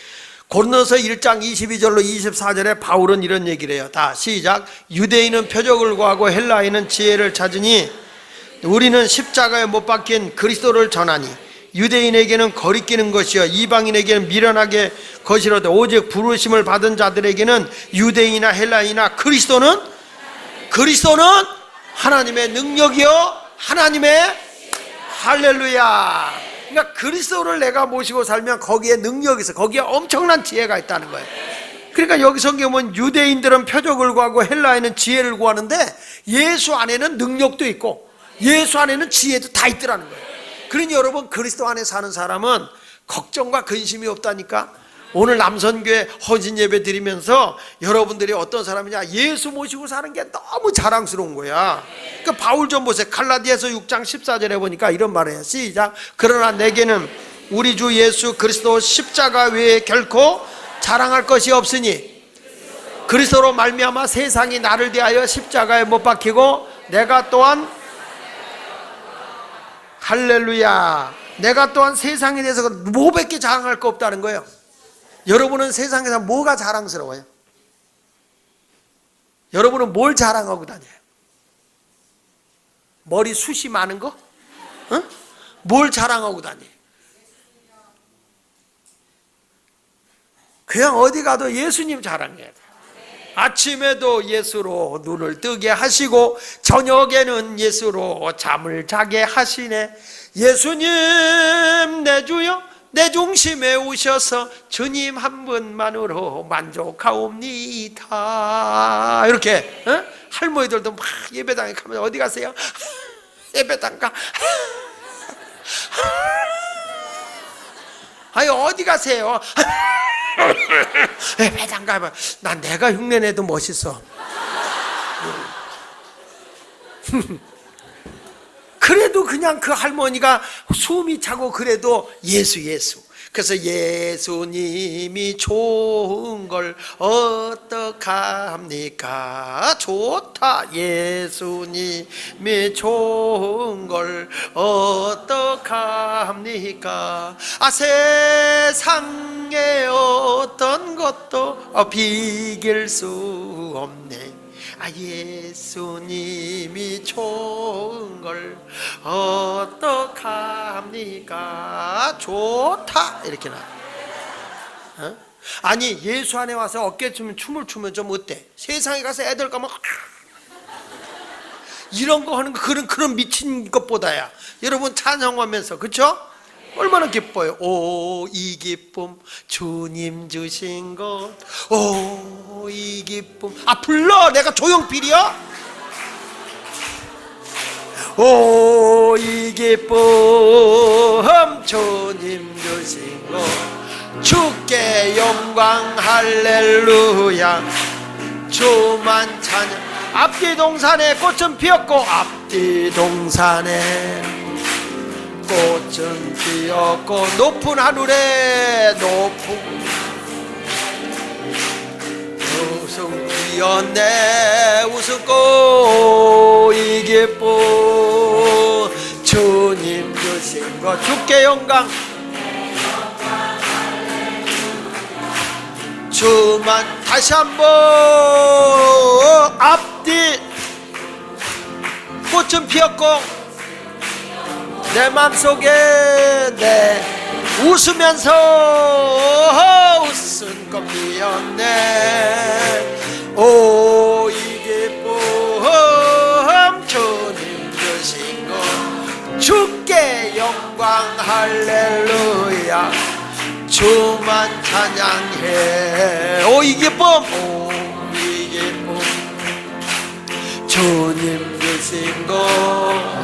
고린도서 1장 22절로 24절에 바울은 이런 얘기를 해요. 다 시작. 유대인은 표적을 구하고 헬라인은 지혜를 찾으니 우리는 십자가에 못 박힌 그리스도를 전하니 유대인에게는 거리끼는 것이요 이방인에게는 미련하게 것이로되 오직 부르심을 받은 자들에게는 유대인이나 헬라인이나 그리스도는 하나님의 능력이요 하나님의 할렐루야. 그러니까 그리스도를 내가 모시고 살면 거기에 능력이 있어. 거기에 엄청난 지혜가 있다는 거예요. 그러니까 여기 성경에 보면 유대인들은 표적을 구하고 헬라인은 지혜를 구하는데 예수 안에는 능력도 있고 예수 안에는 지혜도 다 있더라는 거예요. 그러니 여러분 그리스도 안에 사는 사람은 걱정과 근심이 없다니까. 오늘 남선교회 허진 예배 드리면서 여러분들이 어떤 사람이냐, 예수 모시고 사는 게 너무 자랑스러운 거야. 그러니까 바울 좀 보세요. 갈라디아서 6장 14절에 보니까 이런 말을 해요. 시작. 그러나 내게는 우리 주 예수 그리스도 십자가 외에 결코 자랑할 것이 없으니 그리스도로 말미암아 세상이 나를 대하여 십자가에 못 박히고 내가 또한 할렐루야, 내가 또한 세상에 대해서 뭐밖에 자랑할 거 없다는 거예요. 여러분은 세상에서 뭐가 자랑스러워요? 여러분은 뭘 자랑하고 다녀요? 머리 숱이 많은 거? 어? 뭘 자랑하고 다녀요? 그냥 어디 가도 예수님 자랑해야 돼요. 아침에도 예수로 눈을 뜨게 하시고 저녁에는 예수로 잠을 자게 하시네. 예수님 내 주여 내 중심에 오셔서 주님 한 분만으로 만족하옵니다. 이렇게 할머니들도 막 예배당에 가면 어디 가세요? 예배당 가. 아니 어디 가세요? 예배당 가면 난 내가 흉내내도 멋있어. 그래도 그냥 그 할머니가 숨이 차고 그래도 예수. 그래서 예수님이 좋은 걸 어떡합니까? 좋다. 예수님이 좋은 걸 어떡합니까? 세상에 어떤 것도 비길 수 없네. 예수님이 좋은 걸 어떡합니까? 좋다. 이렇게 나. 아니 예수 안에 와서 어깨 춤을 추면 좀 어때? 세상에 가서 애들 가면 이런 거 하는 거 그런 미친 것보다야 여러분 찬양하면서 그렇죠? 얼마나 기뻐요. 오 이 기쁨 주님 주신 것, 오 이 기쁨. 불러. 내가 조용필이야? 오 이 기쁨 주님 주신 것, 주께 영광 할렐루야. 주만 찬양. 앞뒤 동산에 꽃은 피었고 앞뒤 동산에 꽃은 피었고 높은 하늘에 높은 웃음 피었네. 웃음꽃 이 기쁨 주님 주신 것, 주께 영광. 주만. 다시 한번. 앞뒤 꽃은 피었고 내 맘속에 내 웃으면서 웃음꽃 피었네. 오 이 기쁨 주님 주신 것, 주께 영광 할렐루야. 주만 찬양해. 오 이 기쁨, 오 이 기쁨 주님 주신 것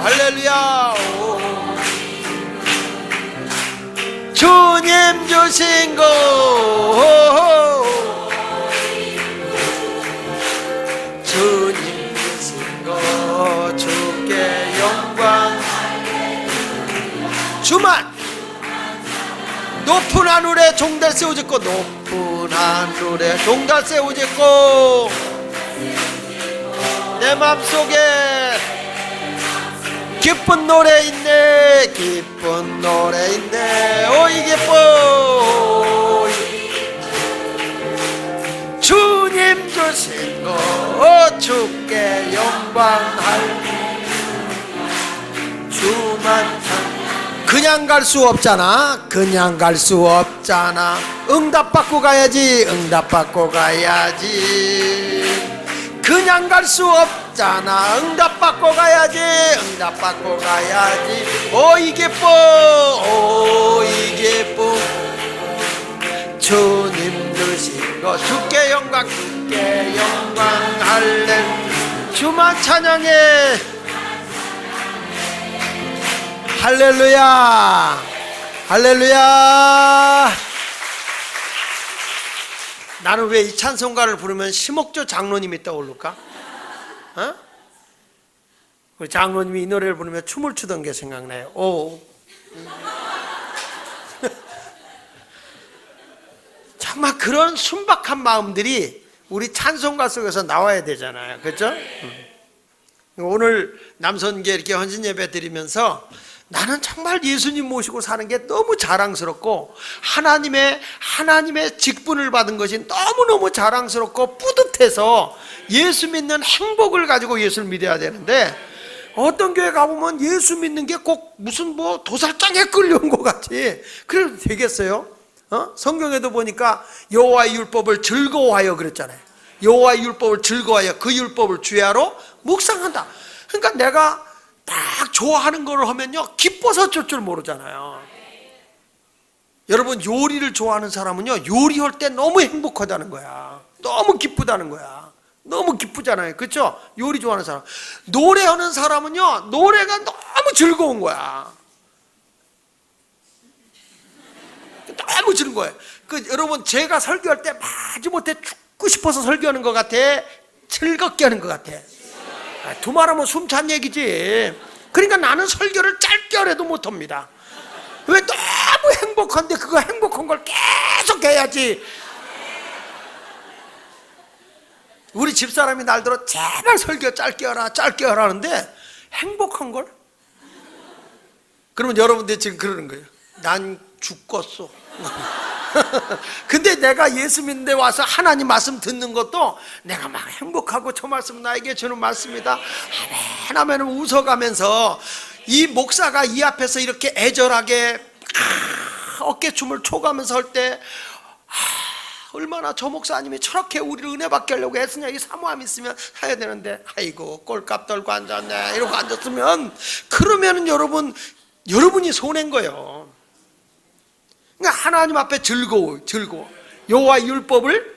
할렐루야. 오 주님 주신 것, 주님 주신 것, 주께 영광. 주만. 높은 하늘에 종달 세워졌고 높은 하늘에 종달 세워졌고 내 맘속에 기쁜 노래 있네. 기쁜 노래 있네. 오 이 기쁨 주님 주신 것, 주께 영광할. 주만 찬. 그냥 갈 수 없잖아. 그냥 갈 수 없잖아. 응답받고 가야지. 응답받고 가야지. 그냥 갈 수 없잖아. 응답받고 가야지. 응답받고 가야지. 오 이 기쁨, 오 이 기쁨 주님 주신 것, 주께 영광, 주께 영광 할렐루야. 주만 찬양해. 할렐루야. 할렐루야. 나는 왜 이 찬송가를 부르면 심옥조 장로님이 떠오를까? 우리 장로님이 이 노래를 부르면 춤을 추던 게 생각나요. 오. 정말 그런 순박한 마음들이 우리 찬송가 속에서 나와야 되잖아요. 그렇죠? 오늘 남선계 이렇게 헌신 예배 드리면서 나는 정말 예수님 모시고 사는 게 너무 자랑스럽고 하나님의 직분을 받은 것이 너무너무 자랑스럽고 뿌듯해서 예수 믿는 행복을 가지고 예수를 믿어야 되는데, 어떤 교회 가보면 예수 믿는 게 꼭 무슨 뭐 도살장에 끌려온 것 같이 그래도 되겠어요? 성경에도 보니까 여호와의 율법을 즐거워하여 그랬잖아요. 여호와의 율법을 즐거워하여 그 율법을 주야로 묵상한다. 그러니까 내가 딱 좋아하는 걸 하면요 기뻐서 어쩔 줄 모르잖아요. 여러분, 요리를 좋아하는 사람은요 요리할 때 너무 행복하다는 거야. 너무 기쁘다는 거야. 너무 기쁘잖아요. 그렇죠? 요리 좋아하는 사람. 노래하는 사람은요 노래가 너무 즐거운 거야. 너무 즐거운 거예요. 여러분, 제가 설교할 때 마지못해 죽고 싶어서 설교하는 것 같아? 즐겁게 하는 것 같아? 두말하면 숨찬 얘기지. 그러니까 나는 설교를 짧게 하려도 못합니다. 왜? 너무 행복한데 그거 행복한 걸 계속 해야지. 우리 집사람이 날들어 제발 설교 짧게 하라 하는데 행복한 걸? 그러면 여러분들 지금 그러는 거예요. 난 죽겠어. 근데 내가 예수 믿는데 와서 하나님 말씀 듣는 것도 내가 막 행복하고 저 말씀 나에게 주는 말씀이다 아멘 하면 웃어가면서, 이 목사가 이 앞에서 이렇게 애절하게 어깨춤을 춰가면서 할 때 얼마나 저 목사님이 저렇게 우리를 은혜 받게 하려고 애쓰냐, 이 사모함 있으면 해야 되는데 아이고 꼴값 떨고 앉았네 이러고 앉았으면, 그러면은 여러분이 손해인 거예요. 그러니까 하나님 앞에 즐거워. 여호와의 율법을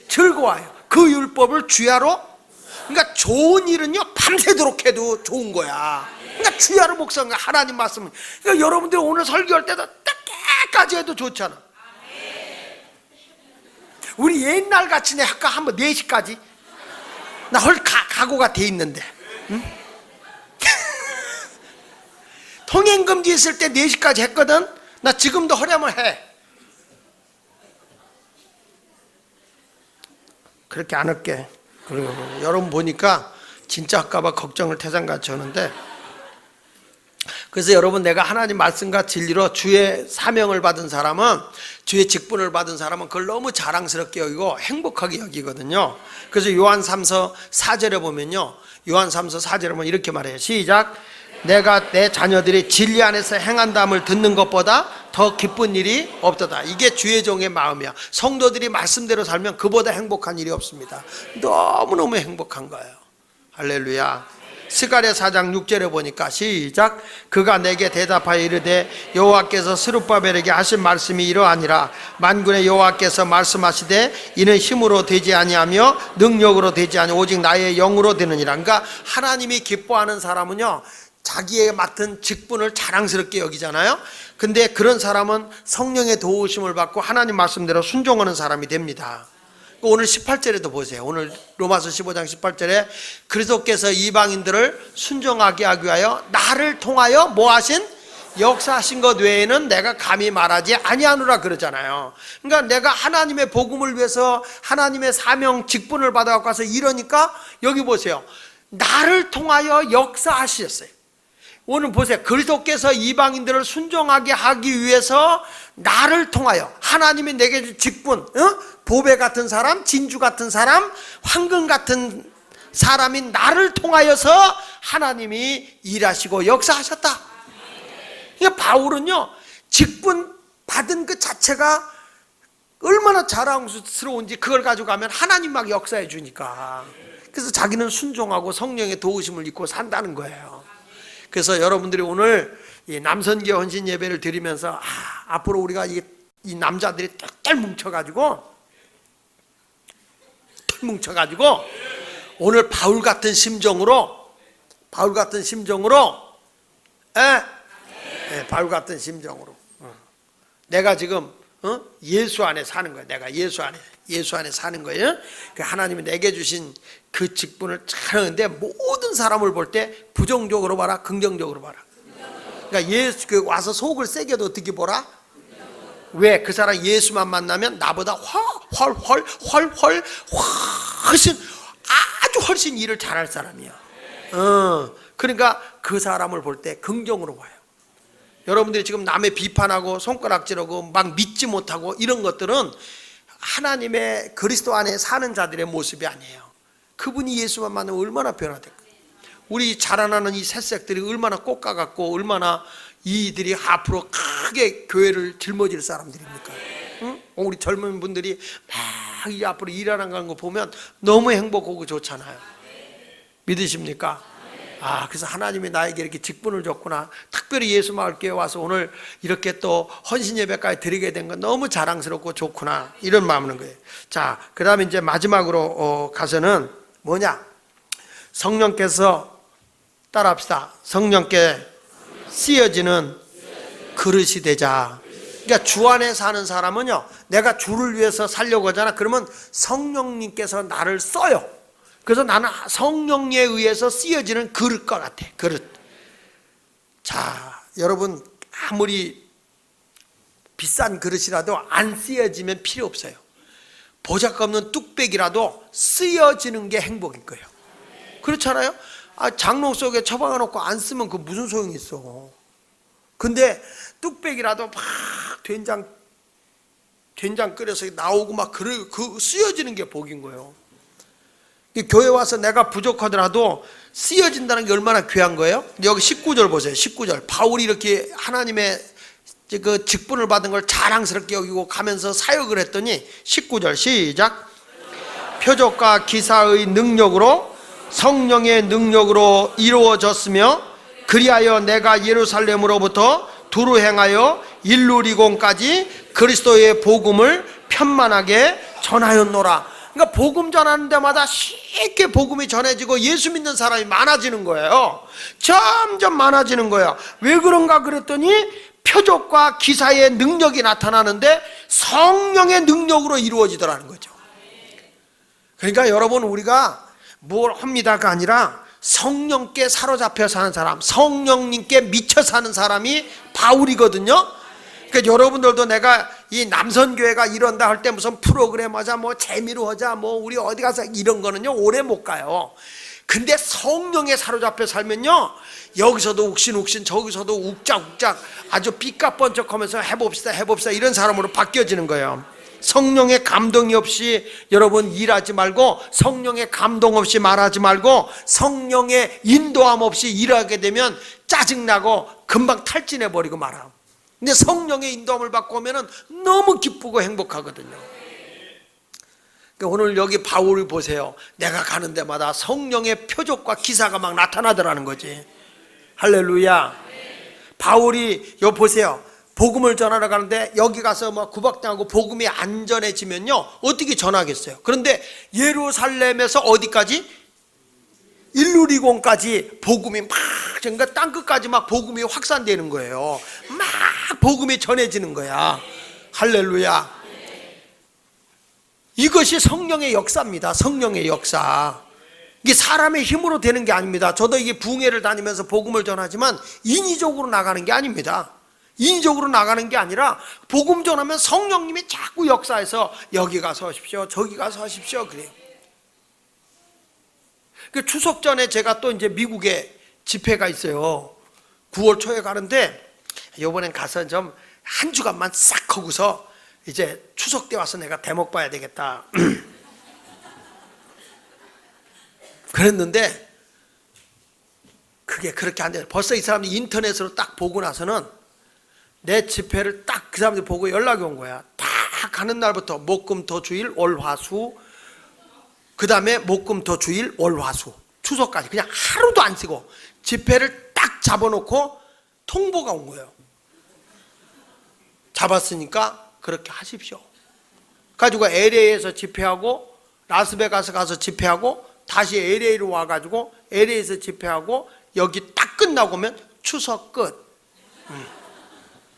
즐거워해요. 그 율법을 주야로. 그러니까 좋은 일은요 밤새도록 해도 좋은 거야. 그러니까 주야로 묵상해. 하나님 말씀을. 그러니까 여러분들 오늘 설교할 때도 딱까지 해도 좋잖아. 우리 옛날 같이 할까? 한번 4시까지 나 각오가 돼 있는데, 응? 통행금지 있을 때 4시까지 했거든. 나 지금도 하려면 해. 그렇게 안 할게. 그리고 여러분 보니까 진짜 할까봐 걱정을 태산같이 하는데, 그래서 여러분, 내가 하나님 말씀과 진리로 주의 사명을 받은 사람은, 주의 직분을 받은 사람은 그걸 너무 자랑스럽게 여기고 행복하게 여기거든요. 그래서 요한 3서 4절에 보면요, 요한 3서 4절에 보면 이렇게 말해요. 시작. 내가 내 자녀들이 진리 안에서 행한다함을 듣는 것보다 더 기쁜 일이 없도다. 이게 주의 종의 마음이야. 성도들이 말씀대로 살면 그보다 행복한 일이 없습니다. 너무너무 행복한 거예요. 할렐루야. 스가랴 4장 6절에 보니까 시작. 그가 내게 대답하여 이르되 여호와께서 스룹바벨에게 하신 말씀이 이러하니라. 만군의 여호와께서 말씀하시되 이는 힘으로 되지 아니하며 능력으로 되지 아니 오직 나의 영으로 되느니라. 그러니까 하나님이 기뻐하는 사람은요 자기의 맡은 직분을 자랑스럽게 여기잖아요. 근데 그런 사람은 성령의 도우심을 받고 하나님 말씀대로 순종하는 사람이 됩니다. 오늘 18절에도 보세요. 오늘 로마서 15장 18절에 그리스도께서 이방인들을 순종하게 하기 위하여 나를 통하여 뭐 하신? 역사하신 것 외에는 내가 감히 말하지 아니하노라 그러잖아요. 그러니까 내가 하나님의 복음을 위해서 하나님의 사명 직분을 받아갖고 와서 이러니까 여기 보세요. 나를 통하여 역사하셨어요. 오늘 보세요. 그리스도께서 이방인들을 순종하게 하기 위해서 나를 통하여, 하나님이 내게 준 직분, 보배 같은 사람, 진주 같은 사람, 황금 같은 사람인 나를 통하여서 하나님이 일하시고 역사하셨다. 그러니까 바울은요 직분 받은 그 자체가 얼마나 자랑스러운지 그걸 가지고 가면 하나님 막 역사해 주니까, 그래서 자기는 순종하고 성령의 도우심을 입고 산다는 거예요. 그래서 여러분들이 오늘 이 남선교 헌신 예배를 드리면서 앞으로 우리가 이 남자들이 똘똘 뭉쳐가지고 오늘 바울 같은 심정으로 바울 같은 심정으로 내가 지금 예수 안에 사는 거야. 내가 예수 안에 사는 거예요. 하나님이 내게 주신 그 직분을 잘하는데 모든 사람을 볼 때 부정적으로 봐라, 긍정적으로 봐라. 그러니까 와서 속을 새겨도 어떻게 보라? 왜? 그 사람 예수만 만나면 나보다 훨씬 일을 잘할 사람이야. 그러니까 그 사람을 볼 때 긍정으로 봐요. 여러분들이 지금 남의 비판하고 손가락질하고 막 믿지 못하고 이런 것들은 하나님의 그리스도 안에 사는 자들의 모습이 아니에요. 그분이 예수만 만나면 얼마나 변화될까. 우리 자라나는 이 새싹들이 얼마나 꽃가같고 얼마나 이들이 앞으로 크게 교회를 짊어질 사람들입니까? 응? 우리 젊은 분들이 막 이 앞으로 일하는 거 보면 너무 행복하고 좋잖아요. 믿으십니까? 그래서 하나님이 나에게 이렇게 직분을 줬구나. 특별히 예수마을교회 와서 오늘 이렇게 또 헌신 예배까지 드리게 된 건 너무 자랑스럽고 좋구나. 이런 마음은 거예요. 자, 그 다음에 이제 마지막으로 가서는 뭐냐? 성령께서 따라합시다. 성령께 쓰여지는 그릇이 되자. 그러니까 주 안에 사는 사람은요, 내가 주를 위해서 살려고 하잖아. 그러면 성령님께서 나를 써요. 그래서 나는 성령에 의해서 쓰여지는 그릇과 같아. 그릇. 자, 여러분 아무리 비싼 그릇이라도 안 쓰여지면 필요 없어요. 보잘것없는 뚝배기라도 쓰여지는 게 행복인 거예요. 그렇잖아요? 장롱 속에 처박아 놓고 안 쓰면 그 무슨 소용이 있어. 근데 뚝배기라도 막 된장 끓여서 나오고 막 그 쓰여지는 게 복인 거예요. 교회 와서 내가 부족하더라도 쓰여진다는 게 얼마나 귀한 거예요? 여기 19절 보세요. 19절. 바울이 이렇게 하나님의 그 직분을 받은 걸 자랑스럽게 여기고 가면서 사역을 했더니 19절 시작. 표적과 기사의 능력으로 성령의 능력으로 이루어졌으며 그리하여 내가 예루살렘으로부터 두루 행하여 일루리곤까지 그리스도의 복음을 편만하게 전하였노라. 그러니까 복음 전하는 데마다 쉽게 복음이 전해지고 예수 믿는 사람이 많아지는 거예요. 점점 많아지는 거예요. 왜 그런가 그랬더니 표적과 기사의 능력이 나타나는데 성령의 능력으로 이루어지더라는 거죠. 그러니까 여러분, 우리가 뭘 합니다가 아니라 성령께 사로잡혀 사는 사람, 성령님께 미쳐 사는 사람이 바울이거든요. 그러니까 여러분들도 내가 이 남선교회가 이런다 할 때 무슨 프로그램 하자, 뭐 재미로 하자, 뭐 우리 어디 가서 이런 거는요 오래 못 가요. 근데 성령에 사로잡혀 살면요, 여기서도 욱신욱신 저기서도 욱작욱작 아주 삐까뻔쩍하면서 해봅시다 이런 사람으로 바뀌어지는 거예요. 성령의 감동이 없이 여러분 일하지 말고, 성령의 감동 없이 말하지 말고, 성령의 인도함 없이 일하게 되면 짜증나고 금방 탈진해버리고 말아. 근데 성령의 인도함을 받고 오면 너무 기쁘고 행복하거든요. 그러니까 오늘 여기 바울을 보세요. 내가 가는 데마다 성령의 표적과 기사가 막 나타나더라는 거지. 할렐루야. 바울이 여기 보세요. 복음을 전하러 가는데 여기 가서 뭐 구박당하고 복음이 안 전해지면요 어떻게 전하겠어요? 그런데 예루살렘에서 어디까지? 일루리곤까지 복음이 막, 그러니까 땅끝까지 막 복음이 확산되는 거예요. 막 복음이 전해지는 거야. 할렐루야. 이것이 성령의 역사입니다. 성령의 역사. 이게 사람의 힘으로 되는 게 아닙니다. 저도 이게 붕해를 다니면서 복음을 전하지만 인위적으로 나가는 게 아닙니다. 인위적으로 나가는 게 아니라 복음 전하면 성령님이 자꾸 역사해서 여기 가서 하십시오, 저기 가서 하십시오, 그래요. 그 추석 전에 제가 또 이제 미국에 집회가 있어요. 9월 초에 가는데 이번엔 가서 좀 한 주간만 싹 하고서 이제 추석 때 와서 내가 대목 봐야 되겠다. 그랬는데 그게 그렇게 안 돼요. 벌써 이 사람이 인터넷으로 딱 보고 나서는 내 집회를 딱 그 사람들 보고 연락이 온 거야. 다 가는 날부터 목금토주일 월화수, 그 다음에 목금토주일 월화수, 추석까지 그냥 하루도 안 쓰고 집회를 딱 잡아놓고 통보가 온 거예요. 잡았으니까 그렇게 하십시오. 가지고 LA에서 집회하고 라스베가스 가서 집회하고 다시 LA로 와가지고 LA에서 집회하고 여기 딱 끝나고 오면 추석 끝.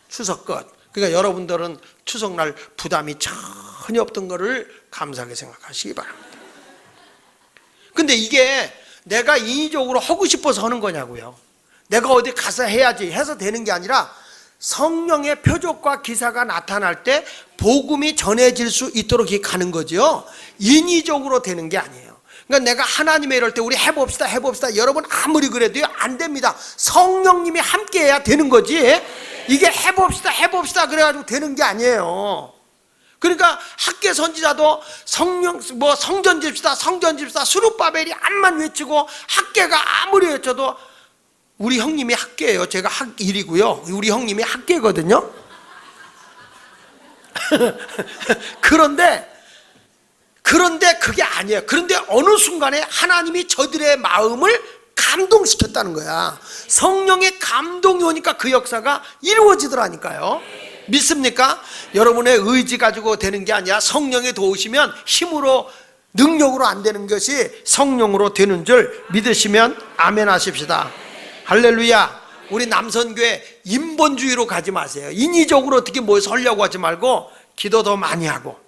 추석 끝. 그러니까 여러분들은 추석날 부담이 전혀 없던 거를 감사하게 생각하시기 바랍니다. 근데 이게 내가 인위적으로 하고 싶어서 하는 거냐고요. 내가 어디 가서 해야지 해서 되는 게 아니라 성령의 표적과 기사가 나타날 때 복음이 전해질 수 있도록 가는 거죠. 인위적으로 되는 게 아니에요. 그러니까 내가 하나님의 이럴 때 우리 해봅시다 여러분 아무리 그래도요 안 됩니다. 성령님이 함께 해야 되는 거지, 이게 해봅시다 그래가지고 되는 게 아니에요. 그러니까 학계 선지자도 성전 집시다 스룹바벨이 암만 외치고 학계가 아무리 외쳐도 우리 형님이 학계예요. 제가 학일이고요. 우리 형님이 학계거든요. 그런데 그게 아니에요. 그런데 어느 순간에 하나님이 저들의 마음을 감동시켰다는 거야. 성령의 감동이 오니까 그 역사가 이루어지더라니까요. 믿습니까? 여러분의 의지 가지고 되는 게 아니라 성령이 도우시면 힘으로 능력으로 안 되는 것이 성령으로 되는 줄 믿으시면 아멘 하십시다. 할렐루야. 우리 남선교회 인본주의로 가지 마세요. 인위적으로 어떻게 모여서 하려고 하지 말고 기도 더 많이 하고,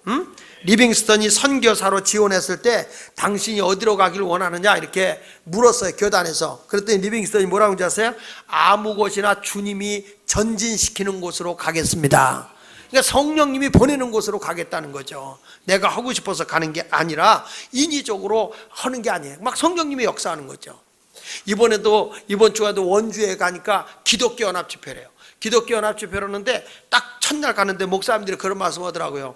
리빙스턴이 선교사로 지원했을 때 당신이 어디로 가길 원하느냐 이렇게 물었어요, 교단에서. 그랬더니 리빙스턴이 뭐라고 하는지 아세요? 아무 곳이나 주님이 전진시키는 곳으로 가겠습니다. 그러니까 성령님이 보내는 곳으로 가겠다는 거죠. 내가 하고 싶어서 가는 게 아니라 인위적으로 하는 게 아니에요. 막 성령님이 역사하는 거죠. 이번 주에도 원주에 가니까 기독교 연합 집회래요. 기독교 연합 집회라는데 딱 첫날 가는데 목사님들이 그런 말씀 하더라고요.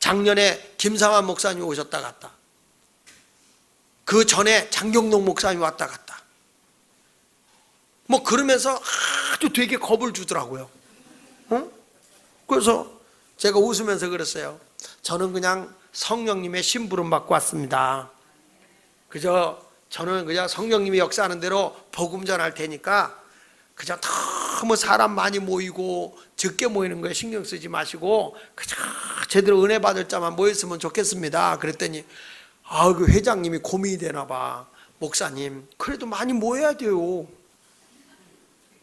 작년에 김상환 목사님 오셨다 갔다, 그 전에 장경동 목사님 왔다 갔다, 뭐 그러면서 아주 되게 겁을 주더라고요. 그래서 제가 웃으면서 그랬어요. 저는 그냥 성령님의 심부름 받고 왔습니다. 저는 그냥 성령님이 역사하는 대로 복음 전할 테니까 그냥 너무 사람 많이 모이고 적게 모이는 거에 신경 쓰지 마시고 그냥 제대로 은혜 받을 자만 모였으면 좋겠습니다. 그랬더니 그 회장님이 고민이 되나 봐. 목사님, 그래도 많이 모여야 돼요.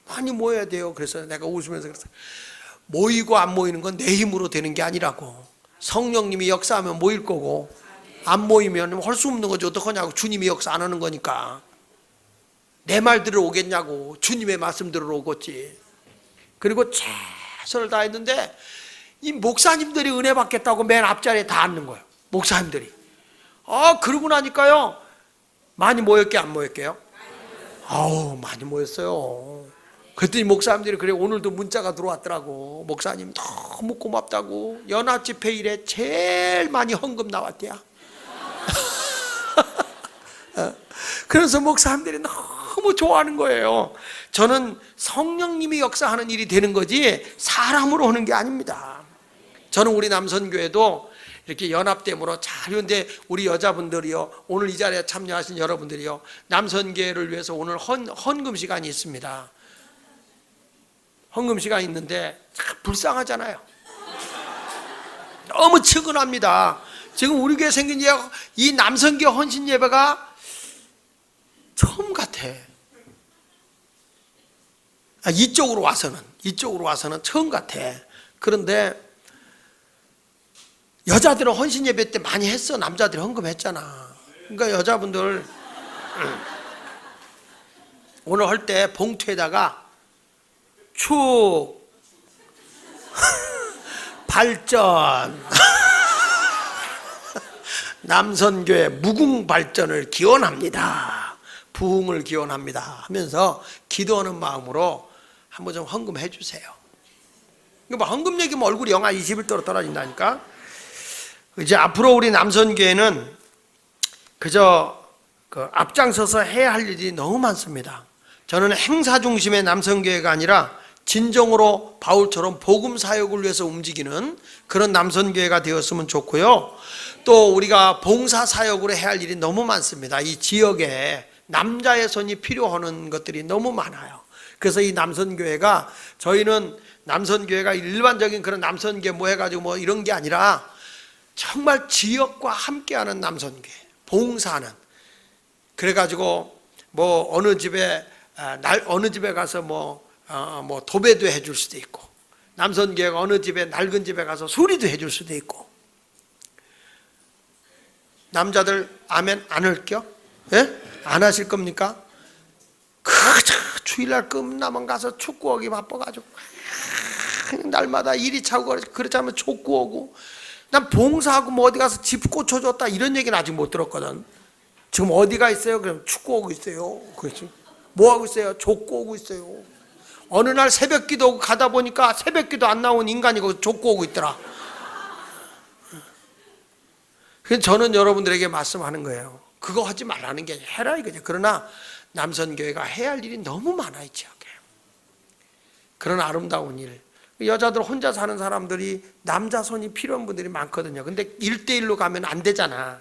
많이 모여야 돼요. 그래서 내가 웃으면서 그랬어요. 모이고 안 모이는 건 내 힘으로 되는 게 아니라고. 성령님이 역사하면 모일 거고, 안 모이면 할 수 없는 거지. 어떡하냐고. 주님이 역사 안 하는 거니까. 내 말 들으러 오겠냐고. 주님의 말씀 들으러 오겠지. 그리고 최선을 다했는데 이 목사님들이 은혜 받겠다고 맨 앞자리에 다 앉는 거예요. 목사님들이. 그러고 나니까요, 많이 모였게 안 모였게요? 많이 모였어요. 그랬더니 목사님들이 그래, 오늘도 문자가 들어왔더라고. 목사님 너무 고맙다고. 연합 집회 일에 제일 많이 헌금 나왔대요. 그래서 목사님들이 너무 좋아하는 거예요. 저는 성령님이 역사하는 일이 되는 거지 사람으로 하는 게 아닙니다. 저는 우리 남선교회도 이렇게 연합됨으로 잘, 그런데 우리 여자분들이요, 오늘 이 자리에 참여하신 여러분들이요, 남선교회를 위해서 오늘 헌금 시간이 있습니다. 헌금 시간이 있는데 참 불쌍하잖아요. 너무 측은합니다. 지금 우리 교회 생긴 이 남선교회 헌신 예배가 처음 같아. 이쪽으로 와서는 처음 같아. 그런데 여자들은 헌신 예배 때 많이 했어. 남자들이 헌금했잖아. 그러니까 여자분들 오늘 할 때 봉투에다가 축 발전 남선교회 무궁 발전을 기원합니다. 부흥을 기원합니다 하면서 기도하는 마음으로 한번 좀 헌금해 주세요. 뭐 헌금 얘기면 얼굴이 영하 21도로 떨어진다니까. 이제 앞으로 우리 남선교회는 그저 앞장서서 해야 할 일이 너무 많습니다. 저는 행사 중심의 남선교회가 아니라 진정으로 바울처럼 복음 사역을 위해서 움직이는 그런 남선교회가 되었으면 좋고요. 또 우리가 봉사 사역으로 해야 할 일이 너무 많습니다. 이 지역에 남자의 손이 필요한 것들이 너무 많아요. 그래서 이 남선교회가, 저희는 남선교회가 일반적인 그런 남선교회 뭐 해가지고 뭐 이런 게 아니라 정말 지역과 함께하는 남선교회, 봉사하는. 그래가지고 뭐 어느 집에 가서 뭐 도배도 해줄 수도 있고, 남선교회가 어느 집에 낡은 집에 가서 수리도 해줄 수도 있고. 남자들 아멘 안 할게요? 예? 안 하실 겁니까? 주일날 끝나면 가서 축구하기 바빠가지고 날마다 일이 차고 그렇지 않으면 족구하고, 난 봉사하고 뭐 어디 가서 집 고쳐줬다 이런 얘기는 아직 못 들었거든. 지금 어디가 있어요? 그럼 축구하고 있어요. 그렇지. 뭐 하고 있어요? 족구하고 있어요. 어느 날 새벽기도 가다 보니까 새벽기도 안 나온 인간이 거기서 족구하고 있더라. 그래서 저는 여러분들에게 말씀하는 거예요. 그거 하지 말라는 게 아니라 해라 이거죠. 그러나 남선교회가 해야 할 일이 너무 많아 이 지역에. 그런 아름다운 일. 여자들 혼자 사는 사람들이 남자 손이 필요한 분들이 많거든요. 근데 1대1로 가면 안 되잖아.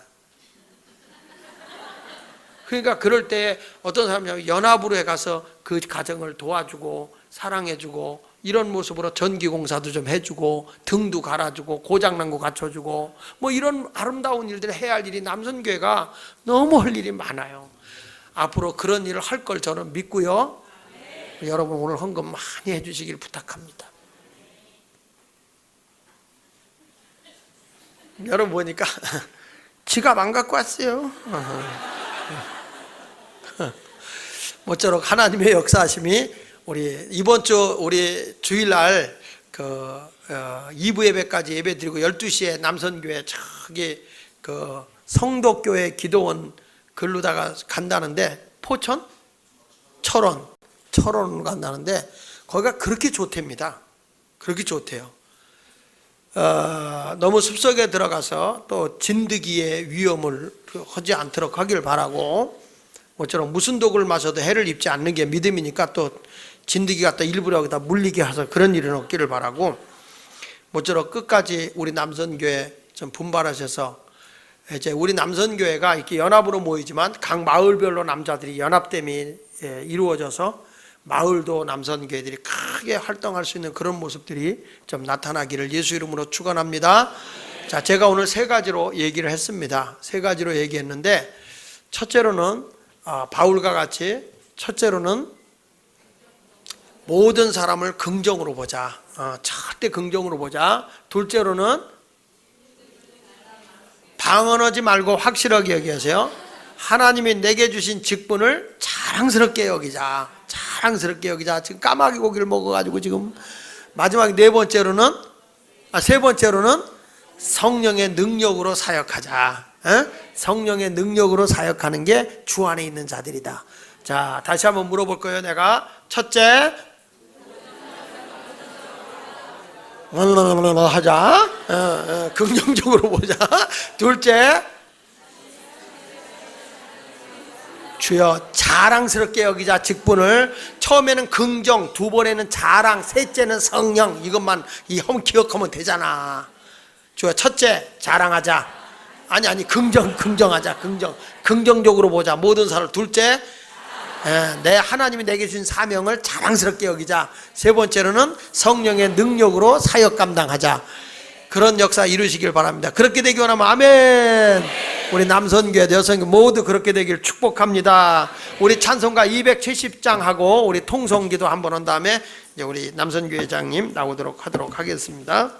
그러니까 그럴 때 어떤 사람이 연합으로 해가서 그 가정을 도와주고 사랑해주고, 이런 모습으로 전기공사도 좀 해주고 등도 갈아주고 고장난 거 갖춰주고, 뭐 이런 아름다운 일들을 해야 할 일이 남선교회가 너무 할 일이 많아요. 앞으로 그런 일을 할 걸 저는 믿고요. 여러분 오늘 헌금 많이 해주시길 부탁합니다. 여러분 보니까 지갑 안 갖고 왔어요. 모쪼록 하나님의 역사하심이 우리 이번 주 우리 주일날 그 2부 예배까지 예배 드리고 12시에 남선교회 저기 그 성덕교회 기도원 글로다가 간다는데, 포천? 철원 간다는데 거기가 그렇게 좋답니다. 그렇게 좋대요. 너무 숲속에 들어가서 또 진드기의 위험을 하지 않도록 하길 바라고, 모처럼 무슨 독을 마셔도 해를 입지 않는 게 믿음이니까 또 진드기가 또 일부러 여기다 물리게 해서 그런 일은 없기를 바라고, 모처럼 끝까지 우리 남선교회 좀 분발하셔서, 이제 우리 남선교회가 이렇게 연합으로 모이지만 각 마을별로 남자들이 연합됨이 이루어져서 마을도 남선교회들이 크게 활동할 수 있는 그런 모습들이 좀 나타나기를 예수 이름으로 축원합니다. 자, 제가 오늘 세 가지로 얘기를 했습니다. 세 가지로 얘기했는데, 첫째로는 바울과 같이 첫째로는 모든 사람을 긍정으로 보자. 절대 긍정으로 보자. 둘째로는 방언하지 말고 확실하게 여기세요. 하나님이 내게 주신 직분을 자랑스럽게 여기자. 자랑스럽게 여기자. 지금 까마귀 고기를 먹어가지고 지금 마지막 세 번째로는 성령의 능력으로 사역하자. 성령의 능력으로 사역하는 게 주 안에 있는 자들이다. 자, 다시 한번 물어볼 거예요. 내가 첫째 하자. 긍정적으로 보자. 둘째, 주여 자랑스럽게 여기자. 직분을 처음에는 긍정, 두 번에는 자랑, 셋째는 성령. 이것만 기억하면 되잖아. 주여 첫째 자랑하자. 아니 긍정하자. 긍정적으로 보자. 모든 사람을. 둘째, 내 하나님이 내게 주신 사명을 자랑스럽게 여기자. 세 번째로는 성령의 능력으로 사역 감당하자. 그런 역사 이루시길 바랍니다. 그렇게 되기 원하면 아멘. 우리 남선교회, 여선교회 모두 그렇게 되길 축복합니다. 우리 찬송가 270장 하고 우리 통성기도 한번 한 다음에 이제 우리 남선교회장님 나오도록 하도록 하겠습니다.